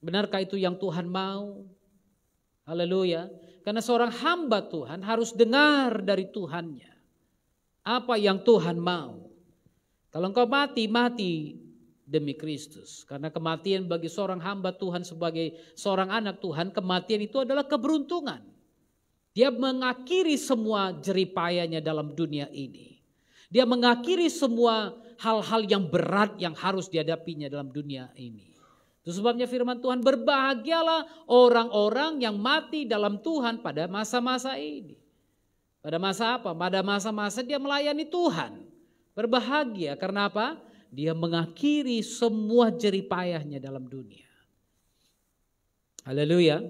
[SPEAKER 2] Benarkah itu yang Tuhan mau? Haleluya. Karena seorang hamba Tuhan harus dengar dari Tuhannya. Apa yang Tuhan mau. Kalau engkau mati, mati demi Kristus. Karena kematian bagi seorang hamba Tuhan sebagai seorang anak Tuhan, kematian itu adalah keberuntungan. Dia mengakhiri semua jeripayanya dalam dunia ini. Dia mengakhiri semua hal-hal yang berat yang harus dihadapinya dalam dunia ini. Itu sebabnya firman Tuhan, berbahagialah orang-orang yang mati dalam Tuhan pada masa-masa ini. Pada masa apa? Pada masa-masa dia melayani Tuhan. Berbahagia karena apa? Dia mengakhiri semua jeripayahnya dalam dunia. Haleluya.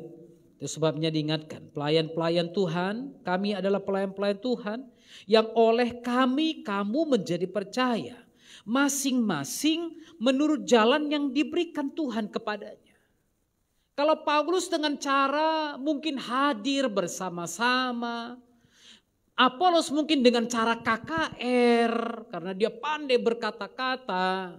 [SPEAKER 2] Itu sebabnya diingatkan, pelayan-pelayan Tuhan, kami adalah pelayan-pelayan Tuhan yang oleh kami kamu menjadi percaya. Masing-masing menurut jalan yang diberikan Tuhan kepadanya. Kalau Paulus dengan cara mungkin hadir bersama-sama, Apolos mungkin dengan cara KKR karena dia pandai berkata-kata.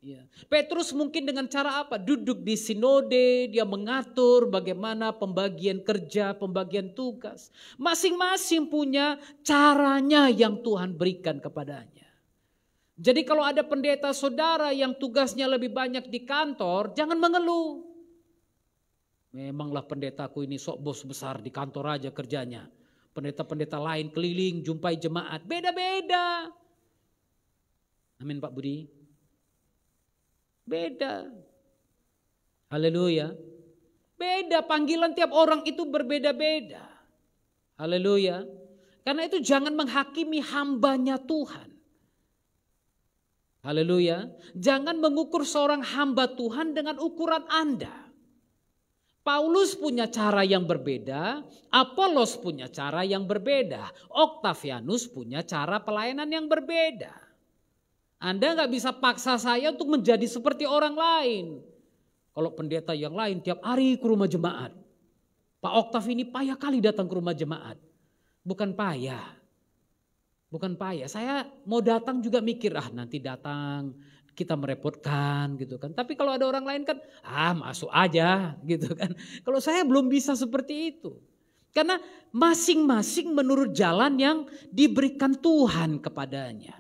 [SPEAKER 2] Ya. Petrus mungkin dengan cara apa? Duduk di sinode, dia mengatur bagaimana pembagian kerja, pembagian tugas. Masing-masing punya caranya yang Tuhan berikan kepadanya. Jadi kalau ada pendeta saudara yang tugasnya lebih banyak di kantor, jangan mengeluh. Memanglah pendetaku ini sok bos besar, di kantor aja kerjanya. Pendeta-pendeta lain keliling, jumpai jemaat, beda-beda. Amin Pak Budi. Beda. Haleluya. Beda, panggilan tiap orang itu berbeda-beda. Haleluya. Karena itu jangan menghakimi hambanya Tuhan. Haleluya. Jangan mengukur seorang hamba Tuhan dengan ukuran Anda. Paulus punya cara yang berbeda, Apolos punya cara yang berbeda, Octavianus punya cara pelayanan yang berbeda. Anda nggak bisa paksa saya untuk menjadi seperti orang lain. Kalau pendeta yang lain tiap hari ke rumah jemaat. Pak Oktav ini payah kali datang ke rumah jemaat. Bukan payah. Bukan payah. Saya mau datang juga mikir, nanti datang kita merepotkan gitu kan. Tapi kalau ada orang lain kan, masuk aja gitu kan. Kalau saya belum bisa seperti itu. Karena masing-masing menurut jalan yang diberikan Tuhan kepadanya.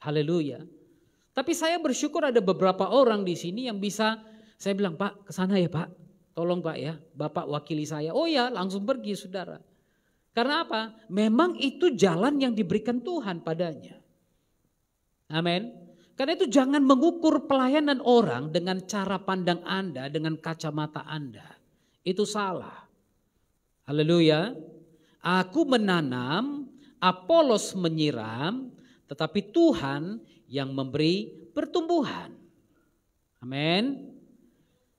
[SPEAKER 2] Haleluya. Tapi saya bersyukur ada beberapa orang di sini yang bisa, saya bilang, Pak ke sana ya Pak. Tolong Pak ya, Bapak wakili saya. Oh ya, langsung pergi saudara. Karena apa? Memang itu jalan yang diberikan Tuhan padanya. Amin. Karena itu jangan mengukur pelayanan orang dengan cara pandang Anda, dengan kacamata Anda. Itu salah. Haleluya. Aku menanam, Apolos menyiram, tetapi Tuhan yang memberi pertumbuhan. Amin.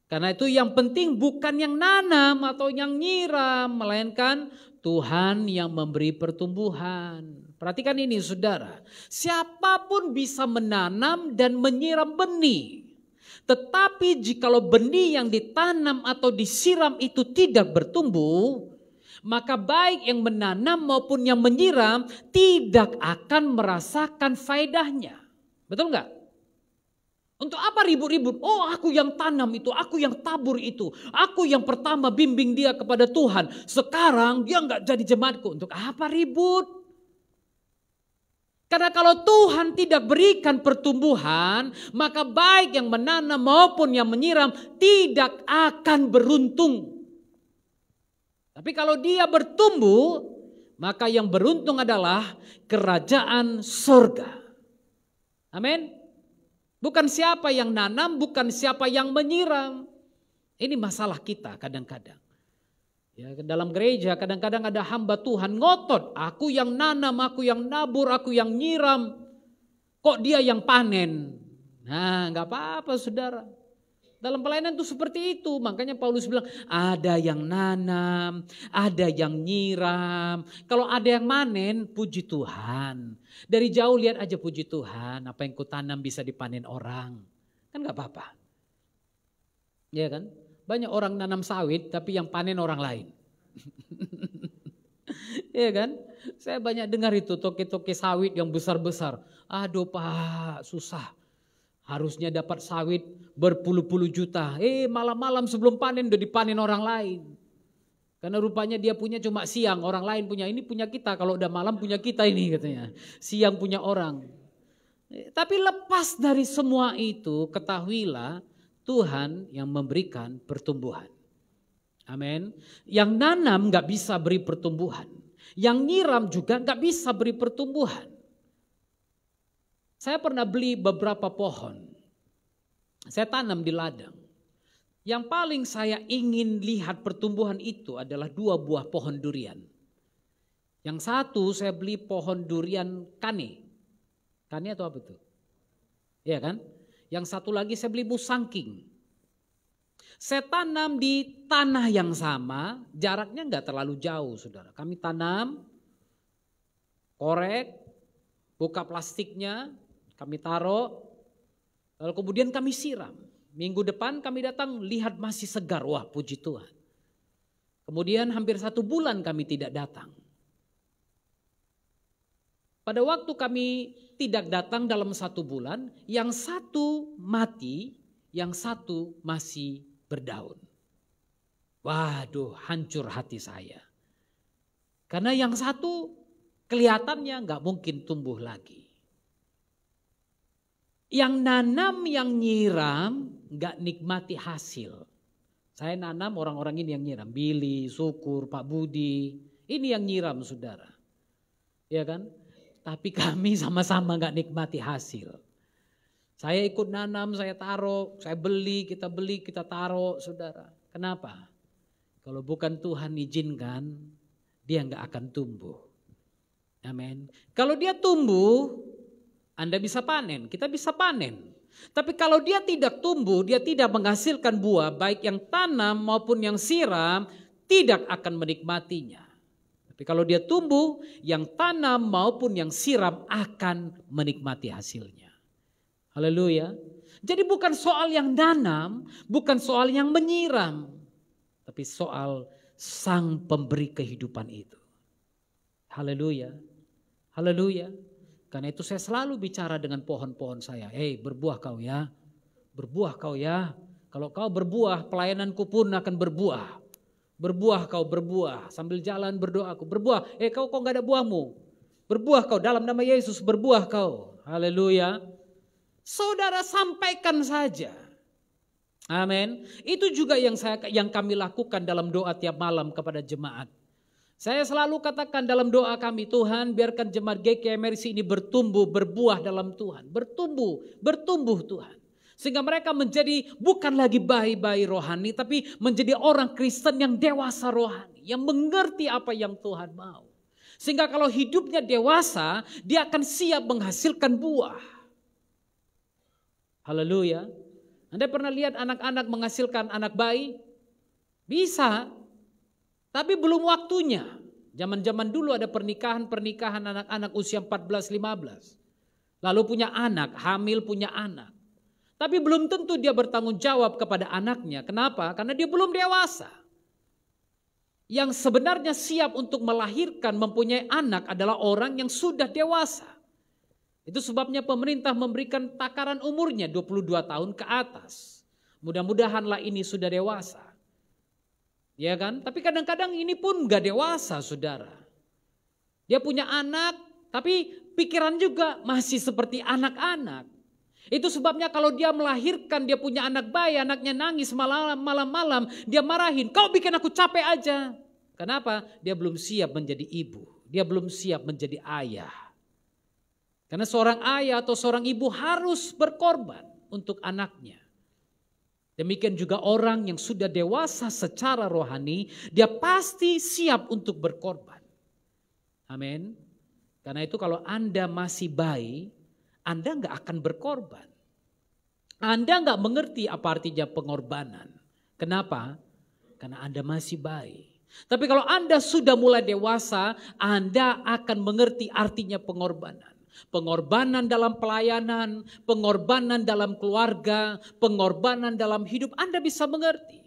[SPEAKER 2] Karena itu yang penting bukan yang nanam atau yang nyiram, melainkan Tuhan yang memberi pertumbuhan. Perhatikan ini saudara, siapapun bisa menanam dan menyiram benih. Tetapi jikalau benih yang ditanam atau disiram itu tidak bertumbuh, maka baik yang menanam maupun yang menyiram tidak akan merasakan faedahnya. Betul enggak? Untuk apa ribut-ribut? Oh aku yang tanam itu, aku yang tabur itu. Aku yang pertama bimbing dia kepada Tuhan. Sekarang dia enggak jadi jemaatku. Untuk apa ribut? Karena kalau Tuhan tidak berikan pertumbuhan, maka baik yang menanam maupun yang menyiram tidak akan beruntung. Tapi kalau dia bertumbuh, maka yang beruntung adalah kerajaan surga. Amin. Bukan siapa yang nanam, bukan siapa yang menyiram. Ini masalah kita kadang-kadang. Ya, dalam gereja kadang-kadang ada hamba Tuhan ngotot. Aku yang nanam, aku yang nabur, aku yang nyiram. Kok dia yang panen? Nah gak apa-apa saudara. Dalam pelayanan itu seperti itu. Makanya Paulus bilang ada yang nanam, ada yang nyiram. Kalau ada yang manen, puji Tuhan. Dari jauh lihat aja puji Tuhan. Apa yang kutanam bisa dipanen orang. Kan gak apa-apa. Ya kan? Banyak orang nanam sawit tapi yang panen orang lain. Iya kan? Saya banyak dengar itu toke-toke sawit yang besar-besar. Aduh Pak, susah. Harusnya dapat sawit berpuluh-puluh juta. Malam-malam sebelum panen udah dipanen orang lain. Karena rupanya dia punya cuma siang, orang lain punya. Ini punya kita, kalau udah malam punya kita ini katanya. Siang punya orang. Tapi lepas dari semua itu, ketahuilah Tuhan yang memberikan pertumbuhan. Amin. Yang nanam gak bisa beri pertumbuhan. Yang nyiram juga gak bisa beri pertumbuhan. Saya pernah beli beberapa pohon. Saya tanam di ladang. Yang paling saya ingin lihat pertumbuhan itu adalah 2 buah pohon durian. Yang satu saya beli pohon durian kane. Kane atau apa itu? Iya kan? Yang satu lagi saya beli musangking. Saya tanam di tanah yang sama, jaraknya enggak terlalu jauh saudara. Kami tanam, korek, buka plastiknya, kami taruh, lalu kemudian kami siram. Minggu depan kami datang, lihat masih segar, wah puji Tuhan. Kemudian hampir 1 bulan kami tidak datang. Pada waktu kami tidak datang dalam 1 bulan, yang satu mati, yang satu masih berdaun. Waduh, hancur hati saya. Karena yang satu kelihatannya nggak mungkin tumbuh lagi. Yang nanam, yang nyiram nggak nikmati hasil. Saya nanam, orang-orang ini yang nyiram. Billy, Syukur, Pak Budi, ini yang nyiram saudara. Ya kan? Tapi kami sama-sama nggak nikmati hasil. Saya ikut nanam, saya taruh, saya beli, kita taruh saudara. Kenapa? Kalau bukan Tuhan izinkan, dia nggak akan tumbuh. Amin. Kalau dia tumbuh, Anda bisa panen, kita bisa panen. Tapi kalau dia tidak tumbuh, dia tidak menghasilkan buah, baik yang tanam maupun yang siram, tidak akan menikmatinya. Tapi kalau dia tumbuh, yang tanam maupun yang siram akan menikmati hasilnya. Haleluya. Jadi bukan soal yang nanam, bukan soal yang menyiram, tapi soal Sang pemberi kehidupan itu. Haleluya. Haleluya. Karena itu saya selalu bicara dengan pohon-pohon saya. Berbuah kau ya. Berbuah kau ya. Kalau kau berbuah, pelayananku pun akan berbuah. Berbuah kau, berbuah. Sambil jalan berdoa aku. Berbuah. Kau kok gak ada buahmu. Berbuah kau dalam nama Yesus. Berbuah kau. Haleluya. Saudara sampaikan saja. Amin. Itu juga yang kami lakukan dalam doa tiap malam kepada jemaat. Saya selalu katakan dalam doa kami, Tuhan biarkan jemaat GKMRC ini bertumbuh, berbuah dalam Tuhan. Bertumbuh Tuhan. Sehingga mereka menjadi bukan lagi bayi-bayi rohani, tapi menjadi orang Kristen yang dewasa rohani. Yang mengerti apa yang Tuhan mau. Sehingga kalau hidupnya dewasa, dia akan siap menghasilkan buah. Haleluya. Anda pernah lihat anak-anak menghasilkan anak bayi? Bisa. Tapi belum waktunya. Zaman-zaman dulu ada pernikahan anak-anak usia 14-15. Lalu punya anak, hamil punya anak. Tapi belum tentu dia bertanggung jawab kepada anaknya. Kenapa? Karena dia belum dewasa. Yang sebenarnya siap untuk melahirkan, mempunyai anak adalah orang yang sudah dewasa. Itu sebabnya pemerintah memberikan takaran umurnya 22 tahun ke atas. Mudah-mudahanlah ini sudah dewasa. Ya kan? Tapi kadang-kadang ini pun gak dewasa saudara. Dia punya anak tapi pikiran juga masih seperti anak-anak. Itu sebabnya kalau dia melahirkan, dia punya anak bayi, anaknya nangis malam-malam, dia marahin. Kau bikin aku capek aja. Kenapa? Dia belum siap menjadi ibu. Dia belum siap menjadi ayah. Karena seorang ayah atau seorang ibu harus berkorban untuk anaknya. Demikian juga orang yang sudah dewasa secara rohani, dia pasti siap untuk berkorban. Amin. Karena itu kalau Anda masih bayi, Anda nggak akan berkorban. Anda nggak mengerti apa artinya pengorbanan. Kenapa? Karena Anda masih bayi. Tapi kalau Anda sudah mulai dewasa, Anda akan mengerti artinya pengorbanan. Pengorbanan dalam pelayanan, pengorbanan dalam keluarga, pengorbanan dalam hidup, Anda bisa mengerti.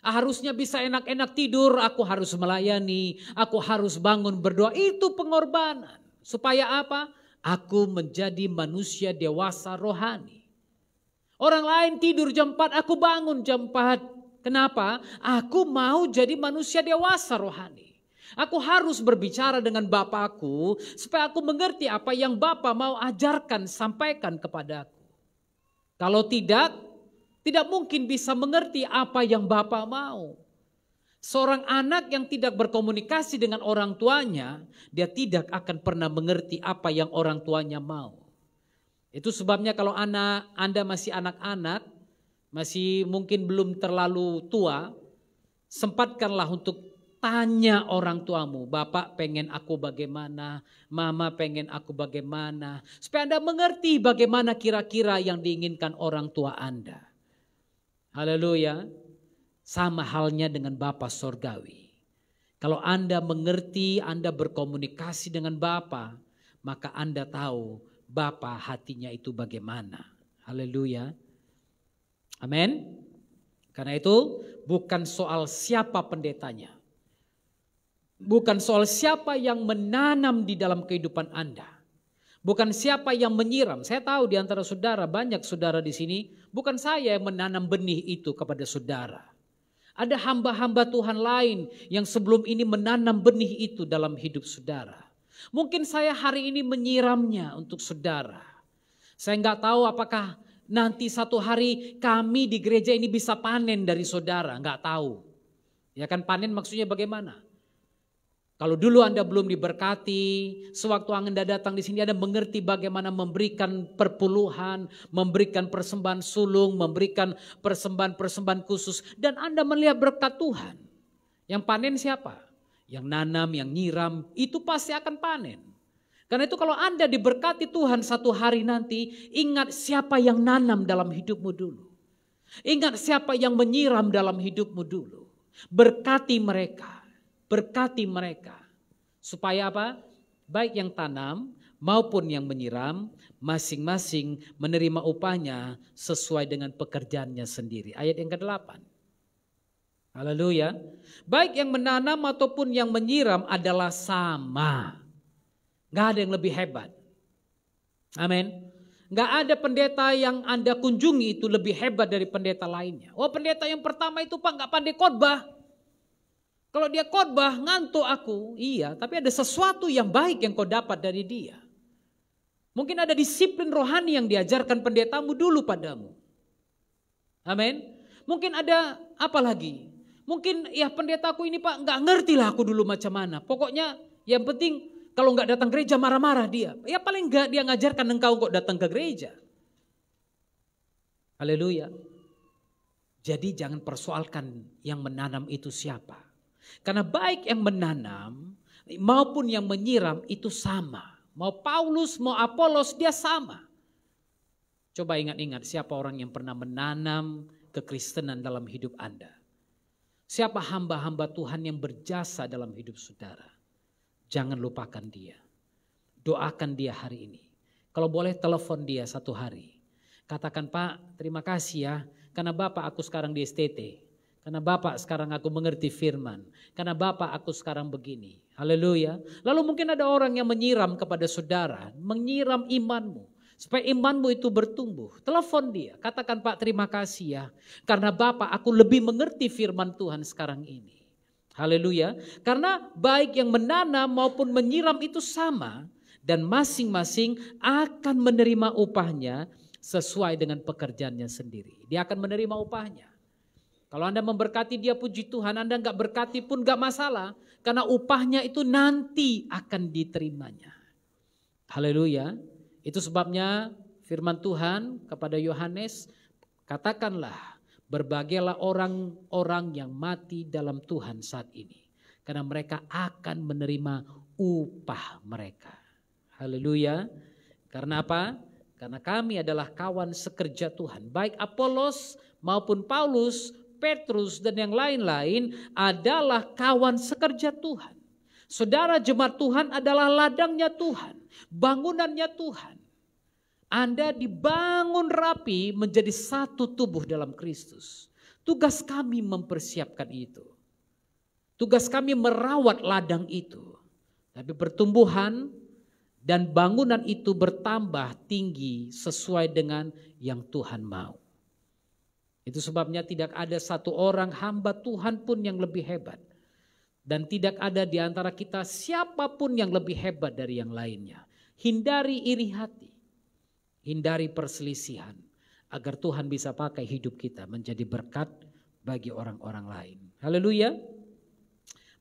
[SPEAKER 2] Harusnya bisa enak-enak tidur, aku harus melayani, aku harus bangun berdoa. Itu pengorbanan. Supaya apa? Aku menjadi manusia dewasa rohani. Orang lain tidur jam 4, aku bangun jam 4. Kenapa? Aku mau jadi manusia dewasa rohani. Aku harus berbicara dengan Bapakku supaya aku mengerti apa yang Bapa mau ajarkan, sampaikan kepadaku. Kalau tidak mungkin bisa mengerti apa yang Bapa mau. Seorang anak yang tidak berkomunikasi dengan orang tuanya, dia tidak akan pernah mengerti apa yang orang tuanya mau. Itu sebabnya kalau Anda masih anak-anak, masih mungkin belum terlalu tua, sempatkanlah untuk tanya orang tuamu, Bapak pengen aku bagaimana, Mama pengen aku bagaimana. Supaya Anda mengerti bagaimana kira-kira yang diinginkan orang tua Anda. Haleluya. Sama halnya dengan Bapa Sorgawi. Kalau Anda mengerti, Anda berkomunikasi dengan Bapa, maka Anda tahu Bapa hatinya itu bagaimana. Haleluya. Amin. Karena itu bukan soal siapa pendetanya. Bukan soal siapa yang menanam di dalam kehidupan Anda. Bukan siapa yang menyiram. Saya tahu di antara saudara, banyak saudara di sini, bukan saya yang menanam benih itu kepada saudara. Ada hamba-hamba Tuhan lain yang sebelum ini menanam benih itu dalam hidup saudara. Mungkin saya hari ini menyiramnya untuk saudara. Saya nggak tahu apakah nanti satu hari kami di gereja ini bisa panen dari saudara, nggak tahu. Ya kan, panen maksudnya bagaimana? Kalau dulu Anda belum diberkati, sewaktu Anda datang di sini Anda mengerti bagaimana memberikan perpuluhan, memberikan persembahan sulung, memberikan persembahan-persembahan khusus. Dan Anda melihat berkat Tuhan. Yang panen siapa? Yang nanam, yang nyiram, itu pasti akan panen. Karena itu kalau Anda diberkati Tuhan satu hari nanti, ingat siapa yang nanam dalam hidupmu dulu. Ingat siapa yang menyiram dalam hidupmu dulu. Berkati mereka. Berkati mereka. Supaya apa? Baik yang tanam maupun yang menyiram, masing-masing menerima upahnya sesuai dengan pekerjaannya sendiri. Ayat yang ke-8. Haleluya. Baik yang menanam ataupun yang menyiram adalah sama. Gak ada yang lebih hebat. Amin. Gak ada pendeta yang Anda kunjungi itu lebih hebat dari pendeta lainnya. Oh, pendeta yang pertama itu Pak gak pandai khotbah. Kalau dia khotbah ngantuk aku, iya, tapi ada sesuatu yang baik yang kau dapat dari dia. Mungkin ada disiplin rohani yang diajarkan pendetamu dulu padamu. Amin. Mungkin ada apa lagi? Mungkin ya pendetaku ini Pak nggak ngerti lah aku dulu macam mana. Pokoknya yang penting kalau nggak datang gereja marah-marah dia. Ya paling nggak dia ngajarkan engkau kok datang ke gereja. Haleluya. Jadi jangan persoalkan yang menanam itu siapa. Karena baik yang menanam maupun yang menyiram itu sama. Mau Paulus, mau Apolos dia sama. Coba ingat-ingat siapa orang yang pernah menanam kekristenan dalam hidup Anda. Siapa hamba-hamba Tuhan yang berjasa dalam hidup saudara. Jangan lupakan dia. Doakan dia hari ini. Kalau boleh telepon dia satu hari. Katakan Pak terima kasih ya. Karena Bapak aku sekarang di STT. Karena Bapak sekarang aku mengerti firman. Karena Bapak aku sekarang begini. Haleluya. Lalu mungkin ada orang yang menyiram kepada saudara. Menyiram imanmu. Supaya imanmu itu bertumbuh. Telepon dia. Katakan Pak terima kasih ya. Karena Bapak aku lebih mengerti firman Tuhan sekarang ini. Haleluya. Karena baik yang menanam maupun menyiram itu sama. Dan masing-masing akan menerima upahnya sesuai dengan pekerjaannya sendiri. Dia akan menerima upahnya. Kalau Anda memberkati dia puji Tuhan, Anda enggak berkati pun enggak masalah. Karena upahnya itu nanti akan diterimanya. Haleluya. Itu sebabnya firman Tuhan kepada Yohanes, katakanlah berbagailah orang-orang yang mati dalam Tuhan saat ini. Karena mereka akan menerima upah mereka. Haleluya. Karena apa? Karena kami adalah kawan sekerja Tuhan. Baik Apolos maupun Paulus, Petrus dan yang lain-lain adalah kawan sekerja Tuhan. Saudara jemaat Tuhan adalah ladangnya Tuhan, bangunannya Tuhan. Anda dibangun rapi menjadi satu tubuh dalam Kristus. Tugas kami mempersiapkan itu. Tugas kami merawat ladang itu. Tapi pertumbuhan dan bangunan itu bertambah tinggi sesuai dengan yang Tuhan mau. Itu sebabnya tidak ada satu orang hamba Tuhan pun yang lebih hebat. Dan tidak ada di antara kita siapapun yang lebih hebat dari yang lainnya. Hindari iri hati. Hindari perselisihan. Agar Tuhan bisa pakai hidup kita menjadi berkat bagi orang-orang lain. Haleluya.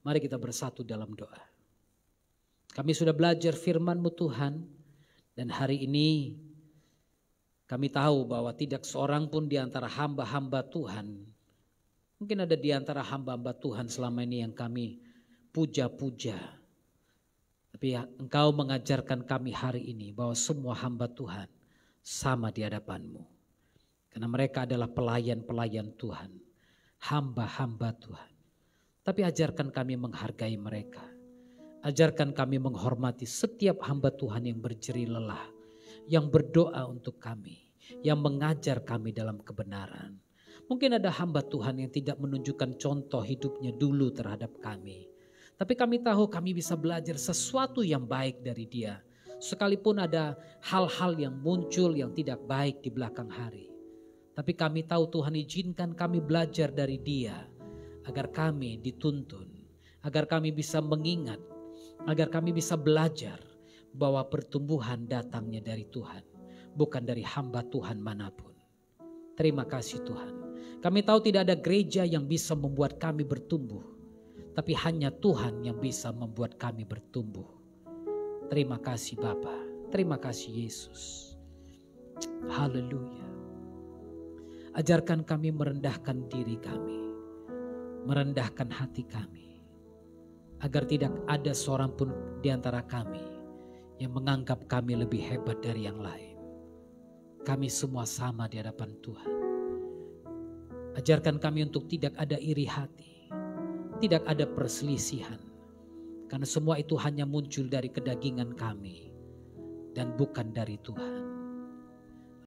[SPEAKER 2] Mari kita bersatu dalam doa. Kami sudah belajar firman-Mu Tuhan. Dan hari ini kami tahu bahwa tidak seorang pun di antara hamba-hamba Tuhan. Mungkin ada di antara hamba-hamba Tuhan selama ini yang kami puja-puja. Tapi Engkau mengajarkan kami hari ini bahwa semua hamba Tuhan sama di hadapan-Mu. Karena mereka adalah pelayan-pelayan Tuhan. Hamba-hamba Tuhan. Tapi ajarkan kami menghargai mereka. Ajarkan kami menghormati setiap hamba Tuhan yang berjerih lelah. Yang berdoa untuk kami. Yang mengajar kami dalam kebenaran. Mungkin ada hamba Tuhan yang tidak menunjukkan contoh hidupnya dulu terhadap kami. Tapi kami tahu kami bisa belajar sesuatu yang baik dari dia. Sekalipun ada hal-hal yang muncul yang tidak baik di belakang hari. Tapi kami tahu Tuhan izinkan kami belajar dari dia. Agar kami dituntun. Agar kami bisa mengingat. Agar kami bisa belajar bahwa pertumbuhan datangnya dari Tuhan. Bukan dari hamba Tuhan manapun. Terima kasih Tuhan. Kami tahu tidak ada gereja yang bisa membuat kami bertumbuh. Tapi hanya Tuhan yang bisa membuat kami bertumbuh. Terima kasih Bapa. Terima kasih Yesus. Haleluya. Ajarkan kami merendahkan diri kami. Merendahkan hati kami. Agar tidak ada seorang pun di antara kami yang menganggap kami lebih hebat dari yang lain. Kami semua sama di hadapan Tuhan. Ajarkan kami untuk tidak ada iri hati. Tidak ada perselisihan. Karena semua itu hanya muncul dari kedagingan kami. Dan bukan dari Tuhan.